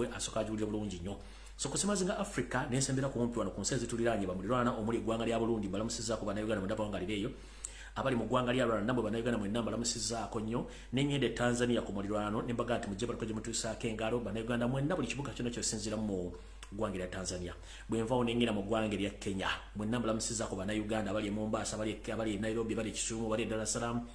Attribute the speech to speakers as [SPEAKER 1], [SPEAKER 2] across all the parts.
[SPEAKER 1] bwe asoka ajulira bulungi nnyo so kusimazinga Africa nesembera kumpi wano ku nsezi tuliranye bamulirwana omuli eggwanga lya Burundi balamusizaako bannayuganda mwenda bawangaliraeyo abali mu ggwanga lya Rwanda nabo bannayuganda mwenda balamusizaako nnyo n'engende Tanzania ku mulirwano ne mbaga nti mujje balako gye mutuusaako engalo bannayuganda mwenda buli kibuga kyonna kyosinzira mu ggwanga lya Tanzania bwenvaawo nengenda mu ggwanga lya Kenya mwenna balamusizaako bannayuganda abali e Mombasa abali e Nairobi abali e Kisumu abali e Dar es Salaam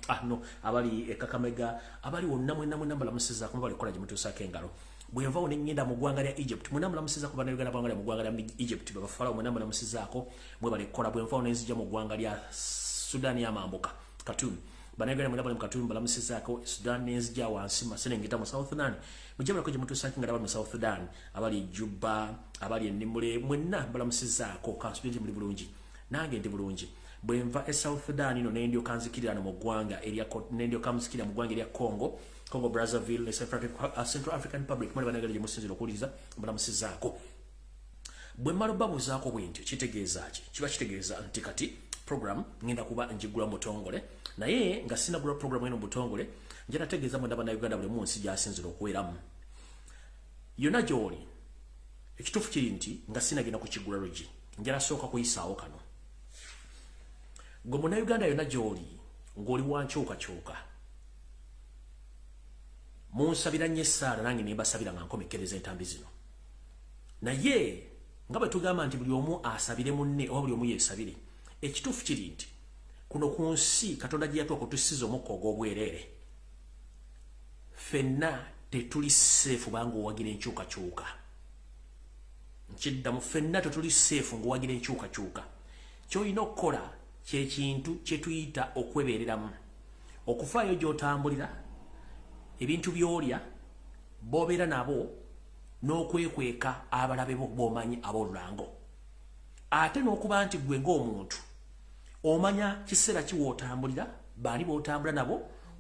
[SPEAKER 1] abali e Kakamega abali wonna mwenna balamusizaako bali kola gye mutuusaako engalo bwenvaawo nengenda mu ggwanga lya Egypt mwenna balamusizaako bannayuganda bawangala mu ggwanga lya Egypt babafalawo mwenna balamusizaako mwe bali kola bwenvaawo nenzija mu ggwanga lya Sudan y'amambuka Khartoum bannayuganda mwenna bali mu Khartoum balamusizaako Sudan nenzija wansi maserengeta mu South Sudan mujje balako gye mutuusaako engalo abali mu South Sudan abali Juba abali Nimule mwenna balamusizaako kansubiri muli bulungi nange ndi bulungi bwenva e South Sudan ino nendio kanzikirira mu ggwanga erya nendio kamzikirira mu ggwanga erya Congo Brazzaville Central African Republic mali banagala gye musinzira okuwuliriza balamusizaako bwe mmala babuzaako bwentyo kitegeeza ki kiba kitegeeza nti kati program ngenda kuba njigula mutongole naye nga sinagula program eno mutongole njana tegeeza mwenda bannayuganda buli munsi gyasinzira okuweramu yonna gy'oli ekituufu kiri nti nga sinagenda kukigula logi njala sooka kuyisaawo kano gwe munnayuganda yonna gy'oli ng'oli wankyukakyuka munsabira nnyo essaala nange ne mbasabira nga nkomekkereza entambi zino naye nga bwe tugamba nti buli omu asabire munne oba buli omu yeesabire ekituufu kiri nti kuno ku nsi Katonda gye yatuwa kutusiza omukka ogw'obwereere ffenna tetuli seefu banga owagira enkyukakyuka nkiddamu ffenna tetuli seefu ng'owagira enkyukakyuka ky'olina okukola kyekintu kye tuyita okwebeereramu okufaayo gy'otambulira ebintu by'olya b'obeera nabo n'okwekweka abalabe b'omanyi ab'olulango ate n'okuba nti gwe ng'omuntu omanya kiseera kiwootambulira baani b'otambula nabo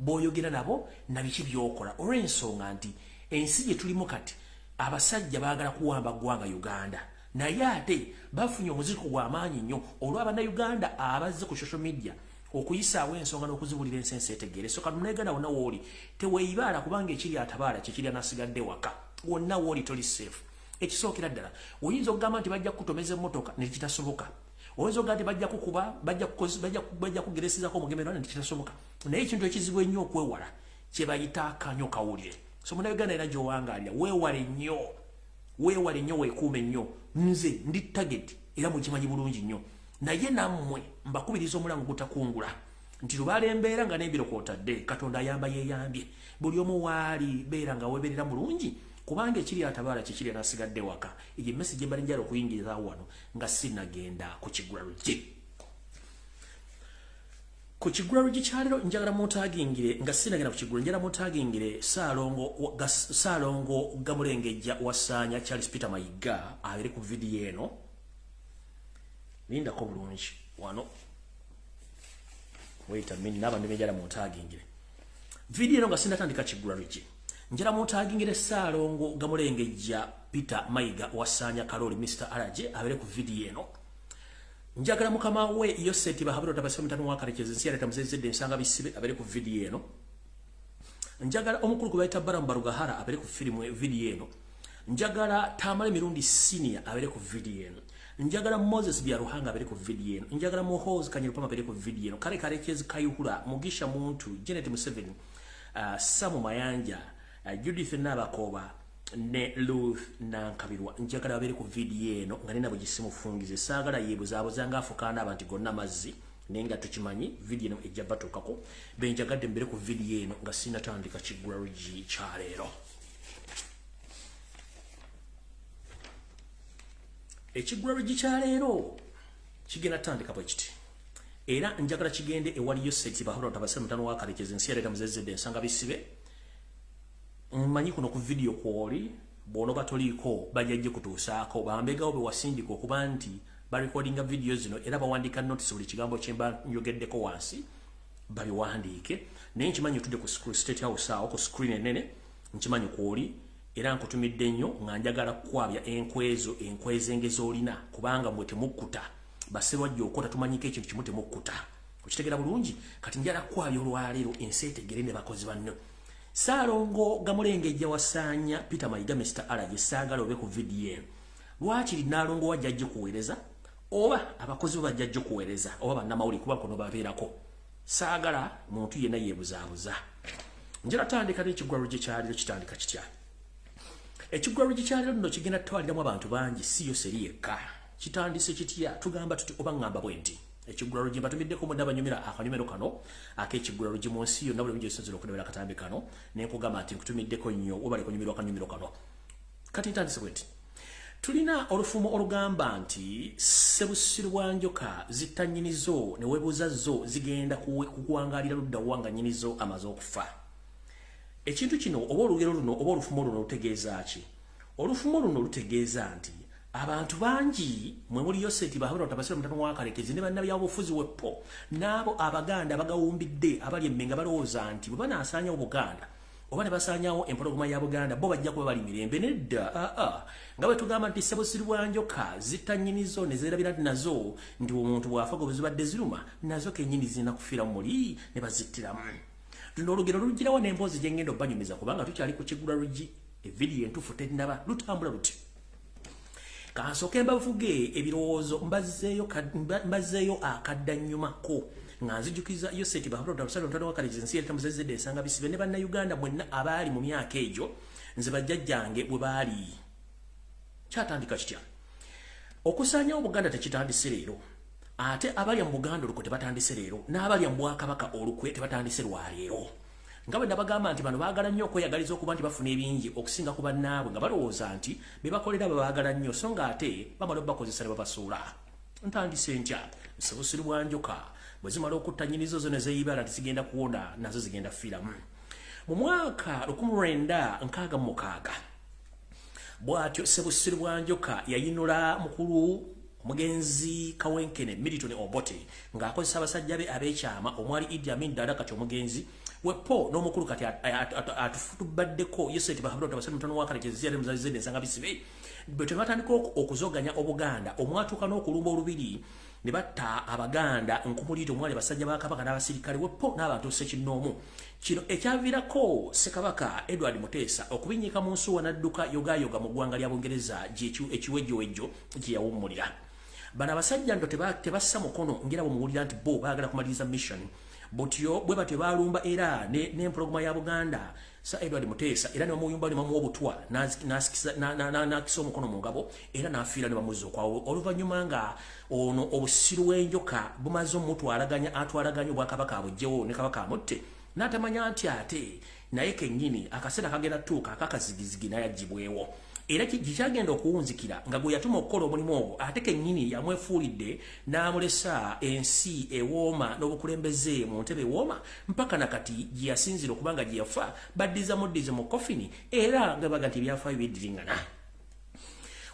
[SPEAKER 1] b'oyogera nabo na biki by'okola olw'ensonga nti ensi gye tulimu kati abasajja baagala kuwamba ggwanga Uganda naye ate bafunye omuziko gw'amaanyi nnyo olw'abannayuganda abazze ku social media okuyisaawo ensonga n'okuzibulira ensensi etegeere so kati munnayuganda wonna wooli teweeyibaala kubanga ekiri atabaala kyekiri anasigadde waka wonna wooli toli seefu ekisookera ddala oyinza okugamba nti bajja kukutomeza emmotoka ne kitasoboka oyinza okugamba nti bajja kukuba bajja kugeresezako omugemerano ne kitasoboka naye ekintu ekizibu ennyo okwewala kye bayita akanyo kawulire so munnayuganda era gy'owangaalira weewale nnyo weekuume nnyo nze ndi target era mukimanyi bulungi nnyo naye nammwe mbakubiriza omulango gutakungula nti lubaala embeera nga n'ebiro kw'otadde Katonda ayamba yeeyambye buli omu waali beera nga weebeerera mulungi kubanga ekiri atabaala kikiri anasigadde waka egyo emmesi gye mbali njala okuyingirizawo wano nga sinagenda ku kigula lugi ku kigula lugi kyalero njagala mutagingire nga sinagenda ku kigula njala mutagingire Saalongo Gamulengejja Wasaanya Charles Peter Mayiga abere ku vidiyo eno lindako bulungi wano wait a minute naba ndimejala mutagingire vidiyo eno nga sinatandika kigula lugi njala mutagingire Saalongo Gamulengejja Peter Mayiga Wasaanya Kaloli Mr. Araje abere ku vidiyo eno njagala mukama we Yoseti bahabiro tabase mutano wakarekeze nsi yaleta muzezedde ensanga bisibe abere ku vidiyo eno njagala omukulu kubaita Baramu Barugahara abere ku vidiyo eno njagala Tamale Mirundi Senior abere ku vidiyo eno njagala Moses Byaruhanga abere ku vidiyo eno njagala Muhoozi Kanyirupama abere ku vidiyo eno kale karekezi Kayuhura Mugisha Muntu Janet Museveni Samu Mayanja Judith Nabakoba ne Ruth Nankabirwa njagala abere ku vidiyo eno nga nina bugisimufungize saagala yeebuzaabuza nga afukaana abantu gonna mazzi nenga tukimanyi vidiyo eno ejja batuukako benjagadde mbere ku vidiyo eno nga sinatandika kigula lugi kyaleero ekigula lugi kyaleero kigenda tandika bwe kiti era njagala kigende ewali Yoseti bahura tabase mutano wakarekeze ensi yaleta muzezedde ensanga bisibe mmanyi kuno ku vidiyo kwoli bono batoliko bajjajje kutuusaako bambegawo be wasindika okuba nti barecordinga vidiyo zino era bawandika notice buli kigambo kyemba njogeddeko wansi babiwandiike naye nkimanyi otudde ku State House awo ku screen enene nkimanyi kwoli era nkutumidde nnyo nga njagala kukwabya enkweze engezolina kubanga mwe temukkuta basebwajja okota tumanyiko ekintu kimu temukkuta okitegeera bulungi kati njala kukwabya olwaleero ensi etegere ne bakozi banno Saalongo Gamulengejja wasaanya Peter Mayiga Mr. Alage saagala obe ku VDM. Lwaki Nalongo wajjajja kuweereza oba abakozi bajjajja kuweereza oba bannamawulire kuba kono babeerako. Saagala muntu yenna yeebuzaabuza. Njala tandika n'ekiggwaro gye kyaliro kitandika kitya. Ekiggwaro gye kyaliro nno kigenda tutwaliramu abantu bangi si yo seri yekka. Kitandise kitya tugamba tuti oba ngamba bwenti. Ekiggwaro gye mbatumiddeko munda banyumira akanyumero kano ak'ekiggwaro gye mu nsi yonna buli bulijjo esinzira okulebera akatambi kano ne nkugamba nti nkutumiddeko nnyo oba lekunyumirwa akanyumiro kano. Kati ntandise bwenti. Tulina olufumo olugamba nti Ssebusirwa Njoka zitanyinizo ne webuuza zo zigenda kukuwangalira ludda wanga nyinizo amaze okufa. Ekintu kino oba olugero luno oba olufumo luno lutegeeza ki? Olufumo luno lutegeeza nti abantu bangi mwe muli Yoseti Bahabura Tabasira mutano wa Kalekezi ne bannabyabufuzi weppo n'abo Abaganda bagawumbidde abali emmenga balowooza nti bwe banaasaanya Obuganda oba ne basaanyawo empologoma ya Buganda bo bajja kuba bali mirembe nedda. Nga bwe tugamba nti Ssebusirwa Njoka zitanyinizo ne zeerabira nazo nti omuntu bw'afa gobe zibadde ziruma nazo kennyini zirina kufiira muli ne bazittiramu. Luno olugero lugirawo n'emboozi gye ngenda obbanyumiza kubanga tukyali ku kiggula lugi evidiyo entuufu terinaba lutambula luti. Kansooke mbavuge ebirowoozo mbazzeeyo akaddannyumako nga nzijukiza Yoseti Bahabura Tabasira mutano wa Kalekezi ensi yali tamuzezedde ensanga bisibe ne bannayuganda mwenna abaali mu myaka egyo nze bajjajjange bwe baali. Kyatandika kitya? Okusaanyawo Buganda tekitandise leero. Ate abalya mu Buganda olukwe tebatandise leero n'abalya mu Bwakabaka olukwe tebatandise lwaleero. Nga bwe nabagamba nti bano baagala nnyo okweyagaliza okuba nti bafuna ebingi okusinga ku bannaabwe nga balowooza nti be bakolera babaagala nnyo so nga ate bamala obakozesa ne babasuula. Ntandise ntya? Ssebusirwa Njoka bwe zimala okutta nnyinizo zo ne zeeyibala nti zigenda kuwona nazo zigenda fiiramu. Mu mwaka 1966 bw'atyo Ssebusirwa Njoka yayinula mukulu omugenzi Kawenkene Milton Obote ng'akozesa abasajja be ab'ekyama omwali Idi Amin Dada kati omugenzi weppo n'omukulu kati atufutubaddeko Yoseti Bahabura Tabasira mutano wa Kalekezi yali muzazizedde ensanga bisibe bwe tebatandika okuzoganya Obuganda omwatuuka n'okulumba olubiri ne batta Abaganda nkumuliro omwali basajja ba Kabaka n'abasirikale weppo n'abantu Ssekinnoomu. Kino ekyaviirako Ssekabaka Edward Muteesa okubinnyika mu nsuwa n'adduka yogayoga mu ggwanga lya Bungereza ekiwejjowejjo gye yawummulira. Bano abasajja ndo tebassa mukono ngira bwemuwulira nti bo baagala kumaliriza mission. Butyo bwe batyo baalumba era n'empologoma ya Buganda Sir Edward Muteesa era ne bamuyumba ne bamuwa obutwa n'akisa omukono mu ngabo era n'afiira ne bamuzza okwawo. Oluvannyuma nga ono Obusirwa Njoka bumaze omutwalaganya atwalaganya Obwakabaka abugyewo ne Kabaka amutte n'atamanya nti ate naye kennyini akaseera kagenda tuuka akakazigizigi n'ayagibwewo. Era kikyagenda okuwunzikira nga gwe yatuma okukola omulimu ogwo ate kennyini yamwefuulidde n'amulesa ensi ewooma n'obukulembeze mu ntebe ewooma mpaka nakati gye yasinzira okubanga gye yafa baddiza muddize mu kofini era nga baga nti ebyafaayo biddiringana.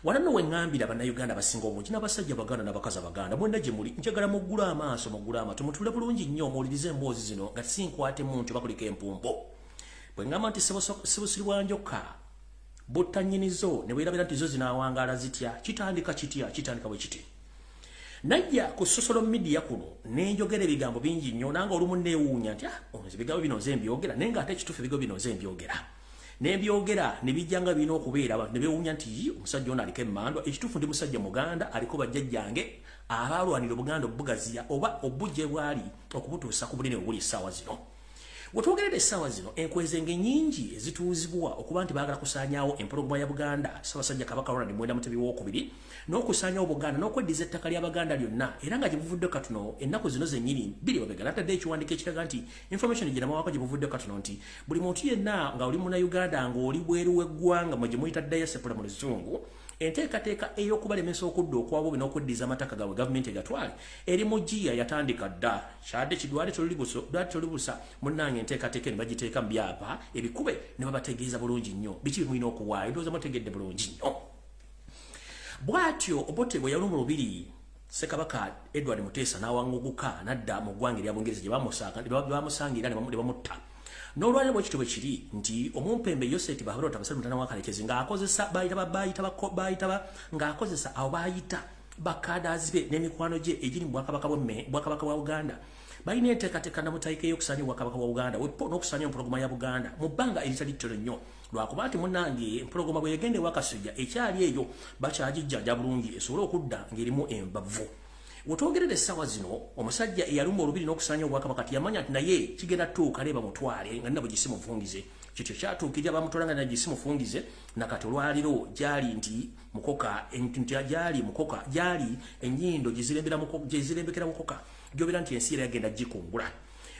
[SPEAKER 1] Wano nno we ŋŋambira bannayuganda abasinga obungi n'abasajja Baganda n'abakazi Abaganda mwenna gye muli njagala muggule amaaso muggule amatu mutule bulungi nnyo muwulirize emboozi zino nga sinkwatemu nti bakuliko empumbo. Bwe ŋŋamba nti Ssebusirwa Njoka butanyinizo ne weerabira nti zo zinaawangaala zitya kitandika kitya kitandika bwe kiti. Najja ku social media kuno nenjogera ebigambo bingi nnyo nanga olumu neewuunya nti ebigambo bino nze mbyogera naye ng'ate ekituufu ebigambo bino nze mbyogera nebyogera ne bijjanga birina okubeera abantu ne beewuunya nti omusajja ono aliko emmandwa. Ekituufu ndi musajja Muganda aliko bajjajjange abaalwanira Obuganda obugaziya oba obujje bwali okubutuusa ku bunene obuli essaawa zino. Bwe twogerera essaawa zino enkwezenge nnyingi ezituuzibwa okuba nti baagala kusaanyaawo empologoma ya Buganda Ssaabasajja Kabaka Ronald Muwenda Mutebi II n'okusaanyaawo Buganda n'okweddiza ettaka ly'Abaganda lyonna era nga gye buvudde katuno ennaku zino zennyini biri babega natadde ekiwandiiko ekiraga nti information gye namawako gye buvudde katuno nti buli muntu yenna nga oli Munnayuganda ng'oli bweru w'eggwanga mwe gye muyita diaspora mu Luzungu enteekateeka ey'okubalemesa okudda okwabwe n'okweddiza amataka gaabwe gavumenti egatwale eri mu GIA yatandika dda kyadde kidwale tolibusa munnange enteekateeka ne bagiteeka mu byapa ebikube ne babategeeza bulungi nnyo biki bimulina okuwaayo ndowooza mutegedde bulungi nnyo. Bw'atyo Obote bwe yalumba olubiri Ssekabaka Edward Muteesa n'awanguguka n'adda mu ggwanga erya Bungereza gye bamusangira ne bamutta. N'olwaliro bwe kityo bwe kiri nti omumpembe Yoseti Bahabura Tabasira mutano wa Kalekezi ng'akozesa ng'akozesa abo baayita bakadazi be n'emikwano gye egiri mu Bwakabaka bwa Buganda balina enteekateeka namutaika ey'okusaanya obwakabaka bwa Buganda wepo n'okusaanya empologoma ya Buganda mu bbanga eritali ttono nnyo lwakuba nti munnange empologoma bwe yegenda ewa Kasujja ekyali eyo bakyagijjanja bulungi esobole okudda ng'erimu embavu. Wetwogerera essaawa zino omusajja eyalumba olubiri n'okusaanya obwakabaka tiyamanya nti naye kigenda tuuka leeba mutwale nga nina bwe gisimufungize kityo kyatuukirira bamutwala nga gisimufungize nakati olwaliro gyali nti mukoka gyali mukoka gyali ennyindo gyezirembekera mukoka gyobera nti ensi era yagenda gikungula.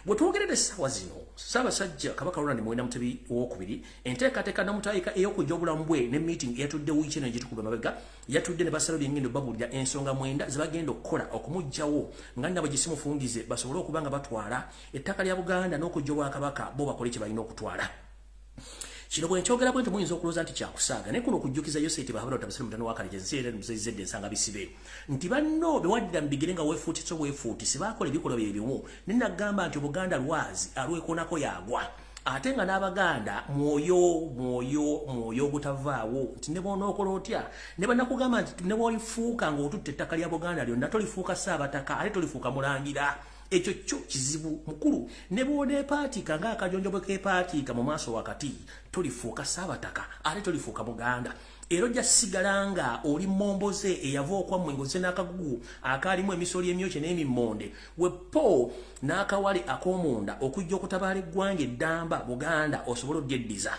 [SPEAKER 1] Bwetwogerera essaawa zino Ssaabasajja Kabaka Ronald Muwenda Mutebi II enteekateeka namutaayika ey'okujja obulamu bwe ne meeting eyatudde wiiki eno egitukuba mabega yatudde ne basala byengendo babulira ensonga mwenda ze bagenda okukola okumuggyawo nga nabo gisimufungize basobole okuba nga batwala ettaka lya Buganda n'okujja obwakabaka bo bakole kye balina okutwala. Kino bwe nkyogera bwe nti muyinza okulooza nti kyakusaaga naye kuno okujjukiza Yoseti Bahabula Otabasire mutano wa Kalejje ensi era musezedde ensanga bisibe nti banno bewaddira mu bigere nga weefuutise baakola ebikolwa bye bimu ne nagamba nti Obuganda lwazi alwekonako yagwa ate nga n'Abaganda mwoyo ogutavaawo nti ne bw'onookola otya ne bannakugamba nti ne bw'olifuuka ng'otutte ettaka lya Buganda lyonna tolifuuka Ssaabataka ate tolifuuka Mulangira. Ekyo kyo kizibu mukulu ne bw'oneepaatiika ng'akajonjo bwe keepaatiika mu maaso wakati tolifuuka Ssaabataka ate tolifuuka Buganda. Era ojja sigala nga oli momboze eyava okwammwe ng'ozze n'akagugu akaalimu emisolo emyokye n'emimmonde wepo n'akawale ak'omunda okujja okutabaala eggwanga eddamba Buganda osobole odyeddiza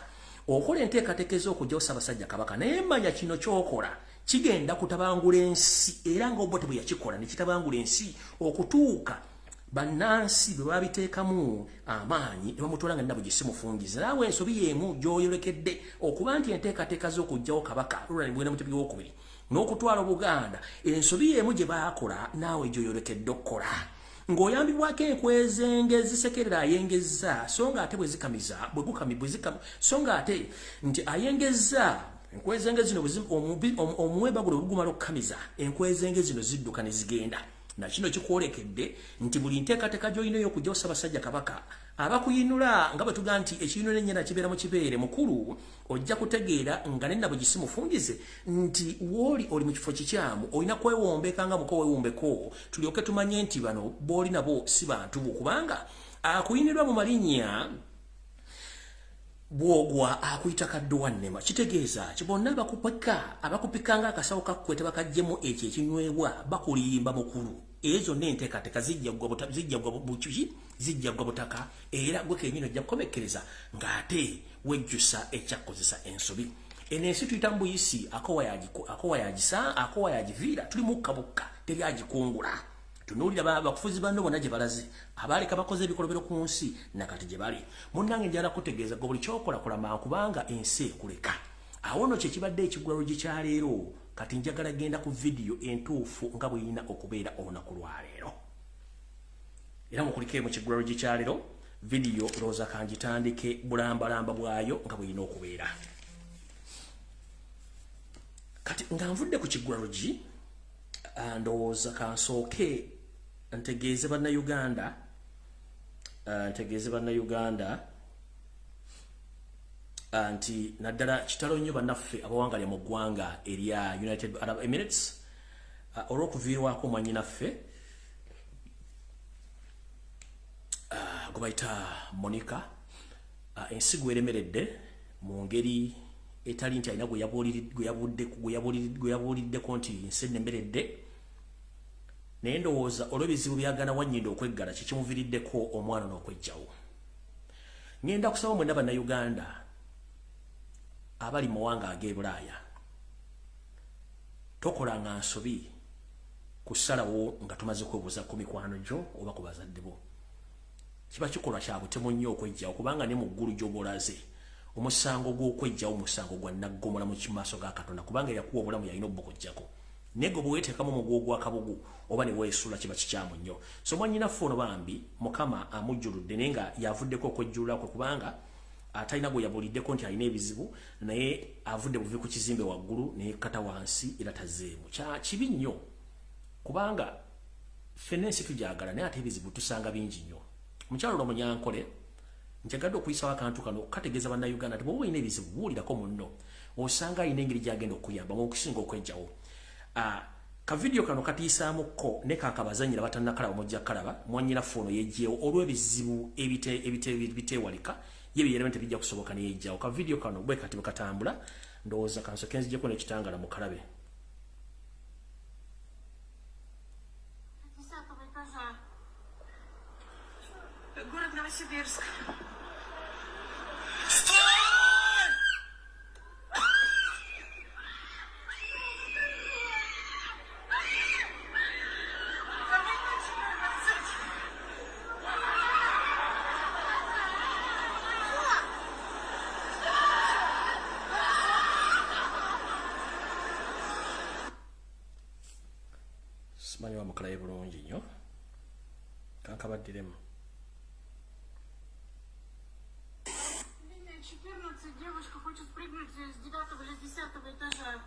[SPEAKER 1] okola enteekateeka ez'okujjawo Ssaabasajja Kabaka naye manya kino ky'okola kigenda kutabangula ensi era ng'Obote bwe yakikola ne kitabangula ensi okutuuka bannansi bwe babiteekamu amaanyi ne bamutwala nga nabo gisimufungize naawe ensobi y'emu gy'oyolekedde okuba nti enteekateeka z'okugjawo Kabaka Ronald Muwenda Mutebi II n'okutwala Obuganda ensobi y'emu gye baakola naawe gy'oyolekedde okukola ng'oyambibwako enkwezenge ezisekerera ayengezza so nga ate bwe zikamiza so nga ate nti ayengezza enkwezenge zino omuwebagula bwe gumala okukamiza enkwezenge zino zidduka ne zigenda. Na kino kikwolekedde nti buli nteekateeka gy'olina ey'okujjawo Ssaabasajja Kabaka abakuyinula nga bwe tugaa nti ekiyinula ennyana kibeera mu kibeere mukulu ojja kutegeera nga ne nabo gisimufungize nti w'oli oli mu kifo kikyamu olina kwewombeka nga muko weewumbeko tulyoke tumanye nti bano b'oli nabo si bantu bo kubanga akuyinirwa mu malinnya bwogwa akuyita kadde wannema kitegeeza kibonna abakupika nga akasawo kakkwe tebakaggyemu ekyo ekinywebwa bakulimba mukulu ezo n'enteekateeka zijja gwa butaka era gwe kennyini ojja kukomekkereza ng'ate wejjusa ekyakozesa ensobi eno ensi tuyita mu buyisi akowa yagiviira tuli mukkabukka teri agikungula tunuulira bakufuzi banno bonna gye balaze abaaleka bakoze ebikolobero ku nsi nakati gye bali munnange njala kutegeeza gwe buli kyokolakola mankubanga ensi ekuleka awo nno kyekibadde ekigwalo gikyaleero kati njagala genda ku vidiyo entuufu nga bweyina okubeera olunaku lwaleero era mukulikee mu kigwalo gikyaleero vidiyo looza kanjitandike bulambalamba bwayo nga bweyina okubeera kati nga nvudde ku kigwalo gi ndowooza kansooke ntegeeze bannayuganda nti naddala kitalo nnyo bannaffe abawangalya mu ggwanga erya United Arab Emirates olw'okuviirwako mwannyinaffe gwe bayita Monica ensigo eremeredde mu ngeri etali nti alina gwe yabuuliddeko nti nsi ennemeredde naye ndowooza olw'ebizibu byagana Wannyindo okweggala kikimuviiriddeko omwana n'okwejjawo. Ngenda kusaba mwenna bannayuganda abali mu mawanga ag'e Bulaaya tokolanga nsobi kusalawo nga tumaze kwebuuza ku mikwano gyo oba ku bazadde bo kiba kikolwa kya butemu nnyo okwejjawo kubanga ne mu ggulu gy'obulaze omusango gw'okwejjawo musango gwa naggomola mu kimaaso ga Katonda kubanga yakuwa obulamu yalina obbokojjako naye gwe bwe weeteekamu omugwo gw'akabugu oba ne weesula kiba kikyamu nnyo so mwannyinaffe ono bambi Mukama amujjuludde naye nga yavuddeko okwejjulula kwe kubanga atalina gwe yabuliddeko nti alina ebizibu naye avudde buvi ku kizimbe waggulu naye kata wansi era tazeemu kya kibi nnyo kubanga ffenna ensi tugyagala naye ate ebizibu tusanga bingi nnyo omukyalo ono Munyankole njagadde okuyisawo akantu kano kategeeza bannayuganda nti bw'oba olina ebizibu buulirako munno osanga alina engeri gy'agenda okuyamba mu okusinga okwejjawo Ka video kano katiisaamuko ne kakabazanyira batannakalaba mujja kalaba mwanyira fono yejjeewo olw'ebizibu ebiteewalika yebyera nti bijja kusoboka ne yejjawo. Ka video kano bwe kati katambula ndowooza kanso kenzijjeko n'ekitangala mu kalabe.
[SPEAKER 2] Город Новосибирск.
[SPEAKER 1] Simanyi wamukalayo bulungi nnyo kankabaddiremu.
[SPEAKER 2] 14, девушка хочет прыгнуть с 9 или 10 этажа.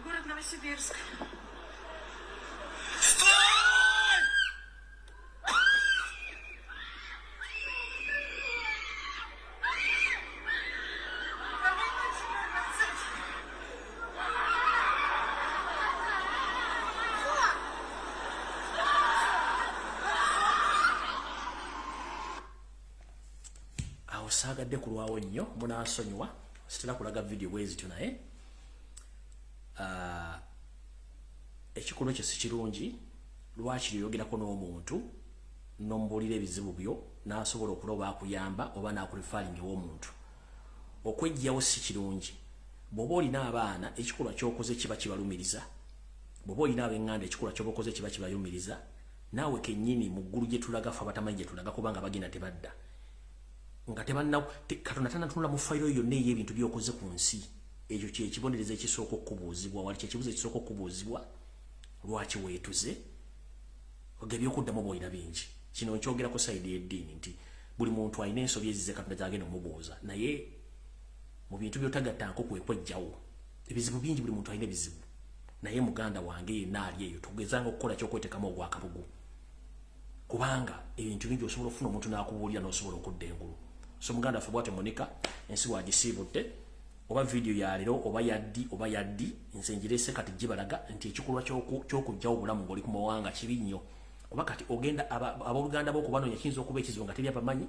[SPEAKER 2] Город Новосибирск.
[SPEAKER 1] Saagadde kulwawo nnyo munansonyiwa sitera kulaga video bwezityo naye ekikulu kye si kirungi lwaki yogerako n'omuntu n'omubulira ebizibu byo n'asobola okuloba akuyamba oba n'akulifalinga w'omuntu. Okwejjawo si kirungi. Bw'oba olina abaana ekikolwa ky'okoze kiba kibalumiriza. Bw'oba olina ab'eŋŋanda ekikolwa ky'oba okoze kiba kibayumiriza. Naawe kennyini mu ggulu gye tulaga ffe abatamanyi gye tulaga kubanga bagenda tebadda. Nga tebanna Katonda tannatunula mu fayiro yonna ey'ebintu by'okoze ku nsi. Ekyo kye kibonereza ekisooka okubuuzibwa wali kyekibuzo ekisooka okubuuzibwa lwaki weetuze gebyokuddamu bw'olina bingi. Kino nkyogerako sayidi y'eddiini nti buli muntu alina ensobi ezize Katonda gy'agenda omubuuza naye mu bintu by'otagattako kwe kwejjawo. Ebizibu bingi buli muntu alina ebizibu naye muganda wange yenna ali eyo tugezanga okukola ky'okweteekamu ogwakabugu kubanga ebintu bingi osobola okufuna omuntu n'akubuulira n'osobola okudda engulu. So muganda ffe bwate Monica ensi wagisiibudde oba video ya leero oba yaddi nze njirese kati gibalaga nti ekikolwa ky'okujjawo obulamu ng'oli ku mawanga kibi nnyo oba kati ogenda abooluganda b'okubanoonya kiyinza okuba ekizibu nga teri abamanyi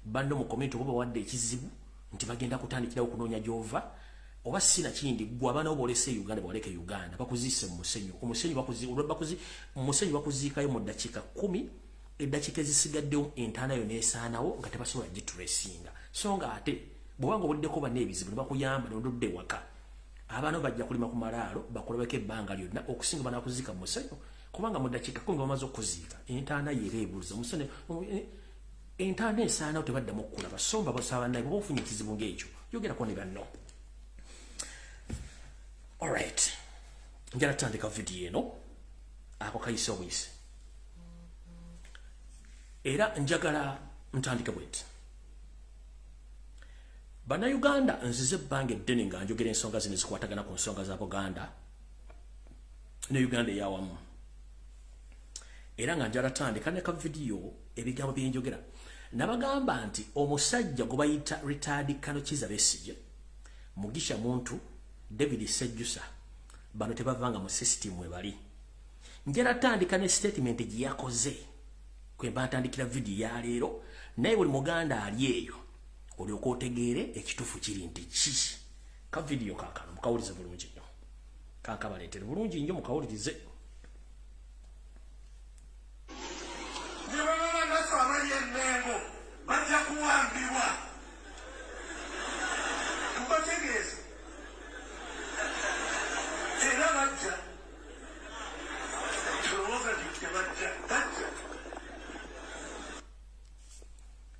[SPEAKER 1] banno mu komenti oba bawadde ekizibu nti bagenda kutandikirawo okunoonya gy'ova oba sina kindi gwe abaana bo boolese e Uganda bwaleka e Uganda bakuziise mu musenyu umusenyu bakuziikayo mu ddakiika 10 eddakiika ezisigaddewo entaana yo neesaanawo nga tebasobola gituresinga so nga ate bw'obanga obuliddeko banna ebizibu ne bakuyamba nododde waka abaana bajja kulima ku malaalo bakulabeko ebbanga lyonna okusinga banakuziika mu musenyu kubanga mu ddakiika 10 bamaze okuziika entaana yo era ebuuliza musenyu entaana esaanawo tebaddamu okkulaba so mbabasaaba naye bw'oba ofunye ekizibu ng'ekyo yogerako ne banno. Alright, njala tutandika vidiyo eno ako kayise obuyise era njagala ntandike bweti. Bannayuganda nzize ebbanga eddene nga njogera ensonga zino zikwatagana ku nsonga za Buganda ne Uganda eyawamu era nga njala tandika ne ka vidiyo ebigambo bye njogera. Nabagamba nti omusajja gwe bayita retired Colonel Kizza Besigye, Mugisha Muntu, David Sejjusa bano tebavanga mu system we bali. Njala tandika ne statement gye yakoze kwe batandikira vidiyo ya leero naye buli muganda ali eyo olyoka otegeere ekituufu kiri nti ki. Ka vidiyo kaakano mukawulize bulungi nnyo kankabaleetere bulungi nnyo mukawulirize.
[SPEAKER 3] Bajja kuwambibwa kubategeeza era bajja tulowooza nti tebajja bajja.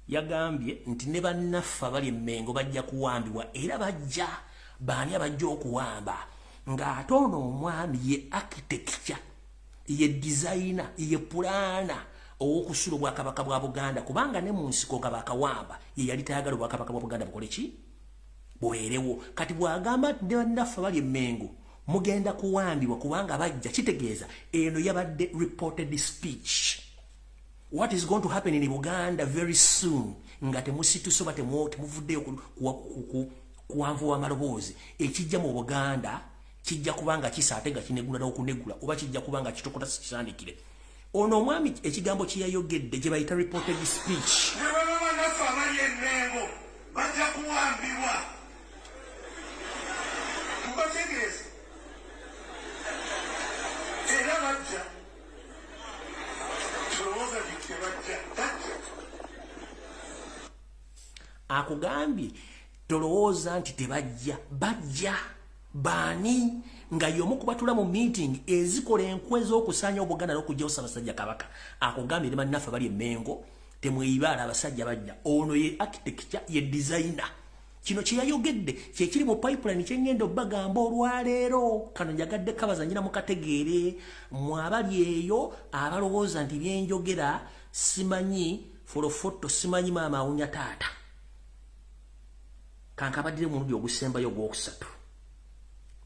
[SPEAKER 1] Yagambye nti ne bannaffe abali Mmengo bajja kuwambibwa era bajja baani abajja okuwamba ng'ate ono omwami ye architecture ye designer ye pulaana owokusula obwakabaka bwa Buganda kubanga ne mu nsiko kabaka wamba ye yali tayagala obwakabaka bwa Buganda bukole ki buweerewo. Kati bw'agamba nti ne bannaffe abali Mmengo mugenda kuwambibwa kubanga bajja kitegeeza eno yabadde reported speech. What is going to happen in Uganda very soon nga temusituso ba temuvuddeyo kuwanvuwa amaloboozi ekijja mu Buganda kijja kubanga kisaate nga kinegula okunegula oba kijja kubanga kitokota sikisandikire ono omwami ekigambo kye yayogedde gye bayita reported speech
[SPEAKER 3] ne baba naffe abali Emmengo bajja kuwambibwa mubategeeza era bajja tulowooza nti tebajja
[SPEAKER 1] akugambye tolowooza nti tebajja bajja baani nga y'omu kubatula mu meeting ezikola enkwe z'okusaanya Obuganda n'okugyawo Ssaabasajja Kabaka akugambye ne bannaffe bali Emmengo temweyibaala abasajja bajja ono ye architecture ye designer kino kye yayogedde kye kiri mu pipeline kye ngenda obbagamba olwaleero kano njagadde kabaza nyina mukategeere mwabali eyo abalowooza nti byenjogera simanyi folofoto simanyi maama awunya taata kankabadire mulundi ogusembayo ogwokusatu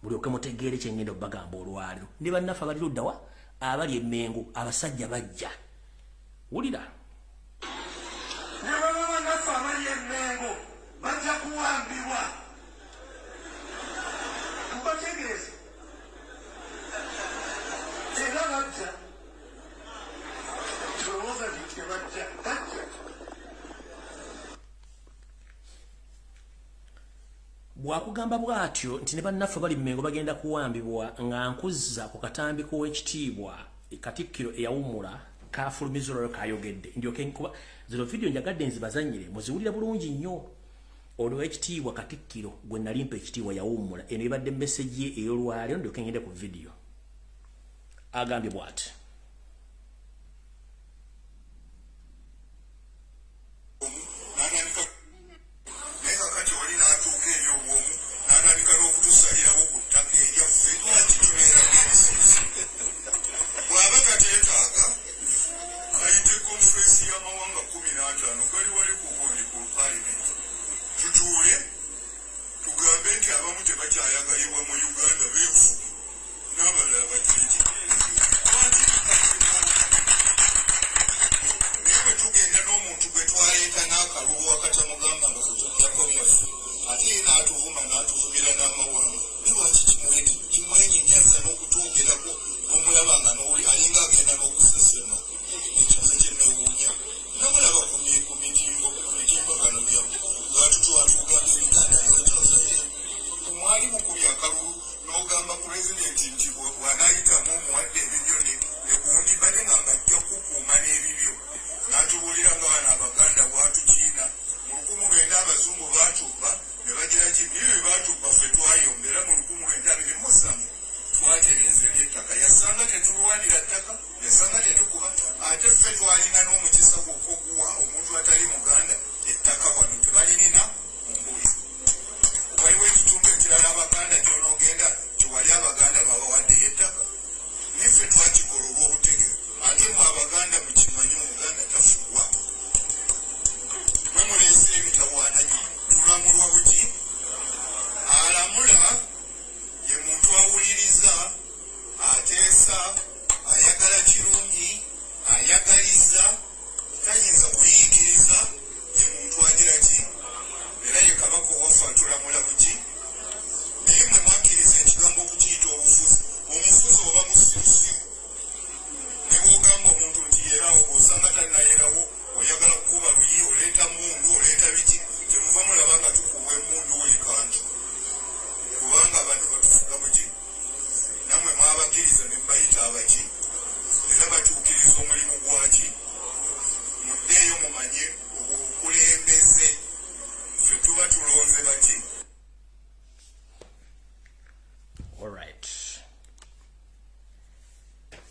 [SPEAKER 1] mulyoke mutegeere kye ngenda obbagamba olwaleero ne bannaffe abali luddawa abali Emmengo abasajja bajja wulira
[SPEAKER 3] ne baba bannaffe abali Emmengo bajja kuwambibwa mubategeeza era bajja tulowooza nti tebajja bajja
[SPEAKER 1] bwakugamba bw'atyo nti ne bannaffe bali Emmengo bagenda kuwambibwa nga nkuzza ku katambi k'owekitiibwa Katikkiro eyawummula kafulumizza kayogedde ndyoke nkuba zino video njagadde nzibazanyire muziwulire bulungi nnyo olw'ekitiibwa Katikkiro gwe nali mpa ekitiibwa yawummula eno ebadde message ye ey'olwaleero ndyoke ngende ku video agambye bw'ati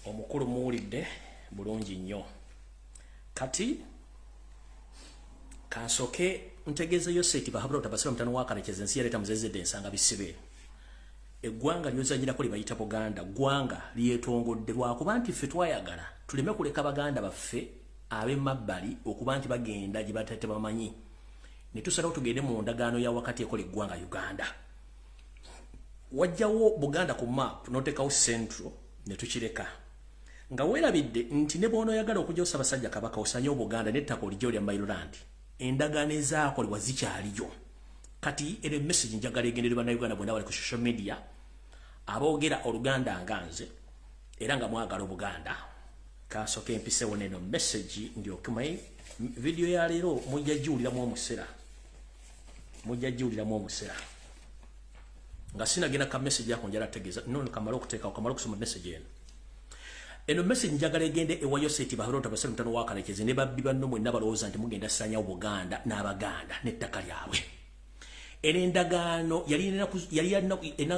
[SPEAKER 1] omukulu muwulidde bulungi nnyo kati kansoke ntegezeyo seti bahabula utabasira mtano wakarekeza ensi yaleta muzezedde ensanga bisibe eggwanga lyozanyirako libayita Buganda gwanga lyetongodde lwakuba nti ffe twayagala tuleme kuleka baganda baffe ab'emabbali okuba nti bagenda gye batate bamanyi ne tusalawo tugende mu ndagaano ya wakati ekola eggwanga Uganda wajjawo Buganda ku map notekawo central ne tukireka nga weerabidde nti ne bono yagala okujja Ssaabasajja Kabaka osanye Buganda n'ettaka olijjo lya Mailoland endagaano ezaakolebwa zikyaliyo kati ere message njagala egenderera Bannayuganda bonna bali ku social media aboogera oluganda nganze era nga mwagala Buganda kasoke empisewo neno message ndio kumai video ya lero mujja jiwuliramu omusera nga sina gena ka message yako njala tegeza nono kamala okuteeka kamala okusoma message eno message njagala egende ewayo seti bahrota baselu mtano wakalekeze ne babbi banno mwe nabalowooza nti mugenda sanya Buganda n'Abaganda n'ettaka lyabwe. Endagaano yali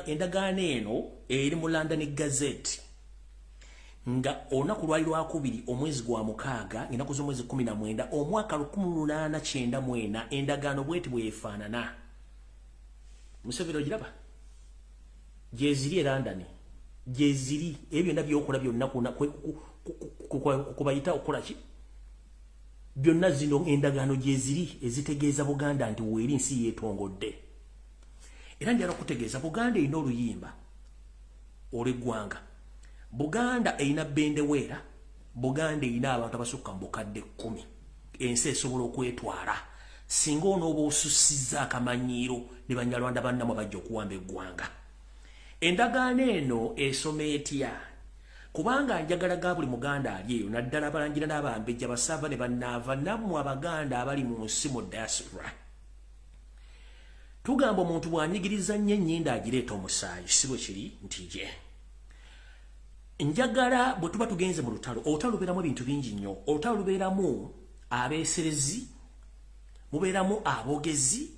[SPEAKER 1] endagaano eno eri mu London Gazette nga olunaku lwali lwakubiri omwezi gwa mukaaga ennaku z'omwezi 19 omwaka 1894 endagaano bweti bwefaanana. Museveni ogiraba gyeziri e London gyeziri ebyo byonna byokola byonna kubayita okola ki byonna zino endagaano gyeziri ezitegeeza Buganda nti weeri nsi yeetongodde. Era njala kutegeeza Buganda erina oluyimba olw'eggwanga. Buganda erina bendeweera. Buganda erina abantu abasukka mu bukadde 10. Ensi esobola okwetwala singa onooba osussizza akamanyiiro ne Banyarwanda bannamwe bajja okuwamba eggwanga. Endagaano eno esoma etya? Kubanga njagala ga buli Muganda ali eyo naddala abalangira n'abambejja basava ne bannaava nammwe Abaganda abali mu nsi mu diaspora. Tugamba omuntu bw'anyigiriza nnyo ennyinda agireeta omusaayi si bwe kiri nti je. Njagala bwe tuba tugenze mu lutalo olutalo lubeeramu ebintu bingi nnyo. Olutalo lubeeramu abeeserezi, mubeeramu aboogezi,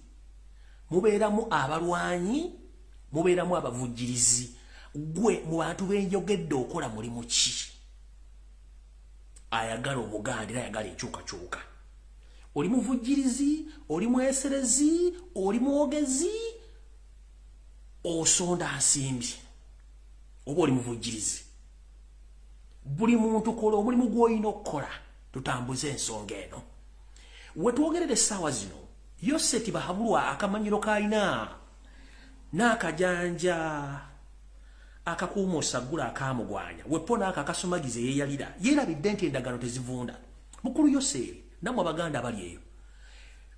[SPEAKER 1] mubeeramu abalwanyi, mubeeramu abavujjirizi. Gwe mu bantu benjogedde okola mulimu ki? Ayagala Obuganda era ayagala enkyukakyuka. Oli muvujjirizi, oli mweserezi, oli mwogezi, osonda nsimbi oba oli muvujjirizi. Buli muntu kola omulimu gw'olina okukola tutambuze ensonga eno. We twogerere essaawa zino Yoseti Bahabulwa akamanyiro k'alina n'akajanja akakuuma osagula akamugwanya wepona akakasumagize yeeyalira yeerabidde nti endagaano tezivunda. Mukulu Yoseri nammwe Abaganda abali eyo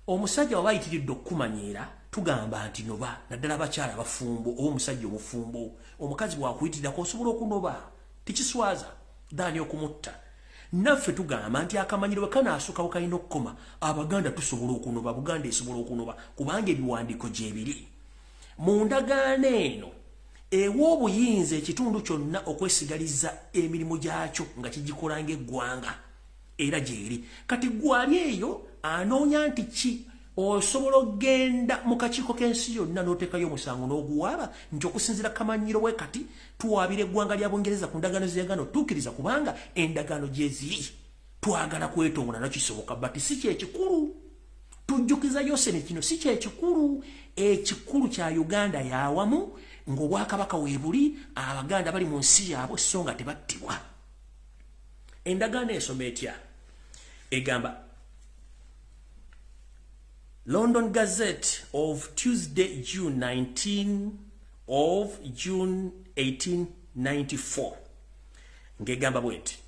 [SPEAKER 1] omusajja waba ayitiridde okukumanyiira tugamba nti noba naddala abakyala abafumbo oba omusajja omufumbo omukazi bw'akuyitirako osobola okunoba tikiswaza daani okumutta. Naffe tugamba nti akamanyiro bwe kanaasukawo kalina okukoma Abaganda tusobola okunoba Buganda esobola okunoba kubanga ebiwandiiko gyebiri. Mu ndagaano eno ewa obuyinza ekitundu kyonna okwesigaliza emirimu gyakyo nga kigikola ng'eggwanga era gyeri. Kati gwali eyo anoonya nti ki osobola okgenda mu kakiiko k'ensi yonna n'oteekayo omusango n'oguwaaba nti okusinziira kamanyiro bwe kati tuwaabira eggwanga lya Bungereza ku ndagaano zeyagana otuukiriza kubanga endagaano gyeziri twagala kwetongola nakisoboka bati si kyekikulu. Tujjukiza Yoseni kino si kyekikulu. Ekikulu kya Uganda yawamu ng'Obwakabaka weebuli Abaganda bali mu nsi yaabwe so nga tebattibwa. Endagaano esoma etya? Egamba London Gazette of Tuesday, June 1894. Ngegamba bweti.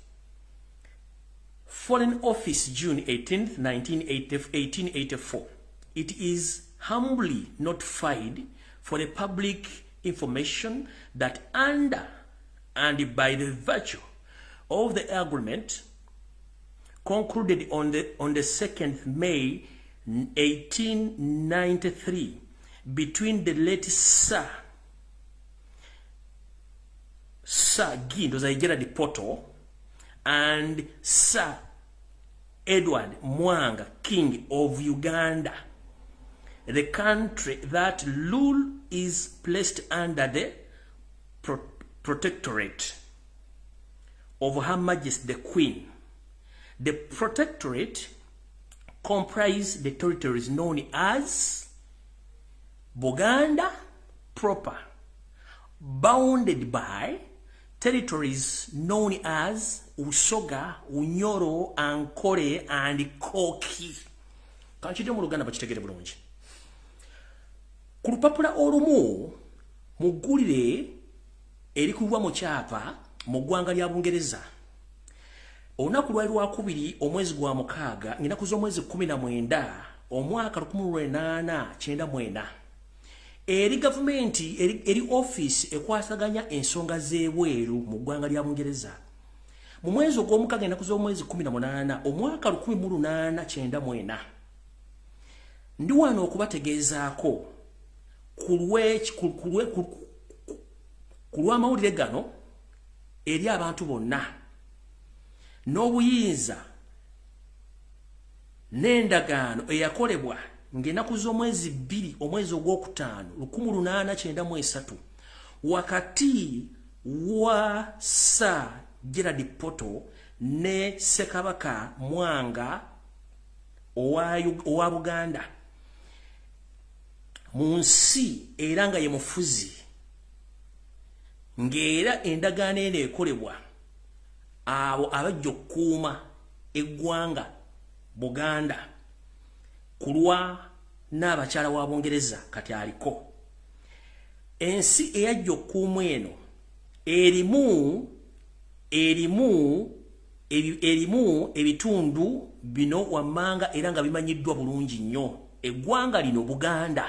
[SPEAKER 1] Foreign Office, June 18th, 1884. It is humbly notified for the public information that under and by the virtue of the agreement concluded on the 2nd May 1893 between the late Sir Gindo Gerard Poto and Sir Edward Mwanga, King of Uganda, the country that rule is placed under the protectorate of Her Majesty the Queen. The protectorate comprise the territories known as Buganda proper, bounded by territories known as Usoga, Unyoro, Ankole, and Koki. Kanchite mu Luganda bakitegere bulungi. Ku lupapula olumu muggulire erikubwa mu kyapa mu ggwanga lya Bungereza. Olunaku lwali lwakubiri omwezi gwa mukaaga ennaku z'omwezi 19 omwaka 1894 eri government eri office ekwasaganya ensonga z'ebweru mu ggwanga lya Bungereza mu mwezi ogw'omukaaga ennaku z'omwezi 18 omwaka 1894 ndi wano okubategeezaako ku lw'amawulire gano eri abantu bonna n'obuyinza n'endagaano eyakolebwa ng'ennaku z'omwezi 2 omwezi ogw'okutaano 1893 wakati wa Sir Gerald Poto ne Ssekabaka Mwanga owa Buganda mu nsi era nga ye mufuzi ng'era endagaano eno ekolebwa abo abajja okukuuma eggwanga Buganda kulwa n'abakyala wa Bungereza kati aliko ensi eyajja okukuuma eno erimu ebitundu bino wammanga era nga bimanyiddwa bulungi nnyo eggwanga lino Buganda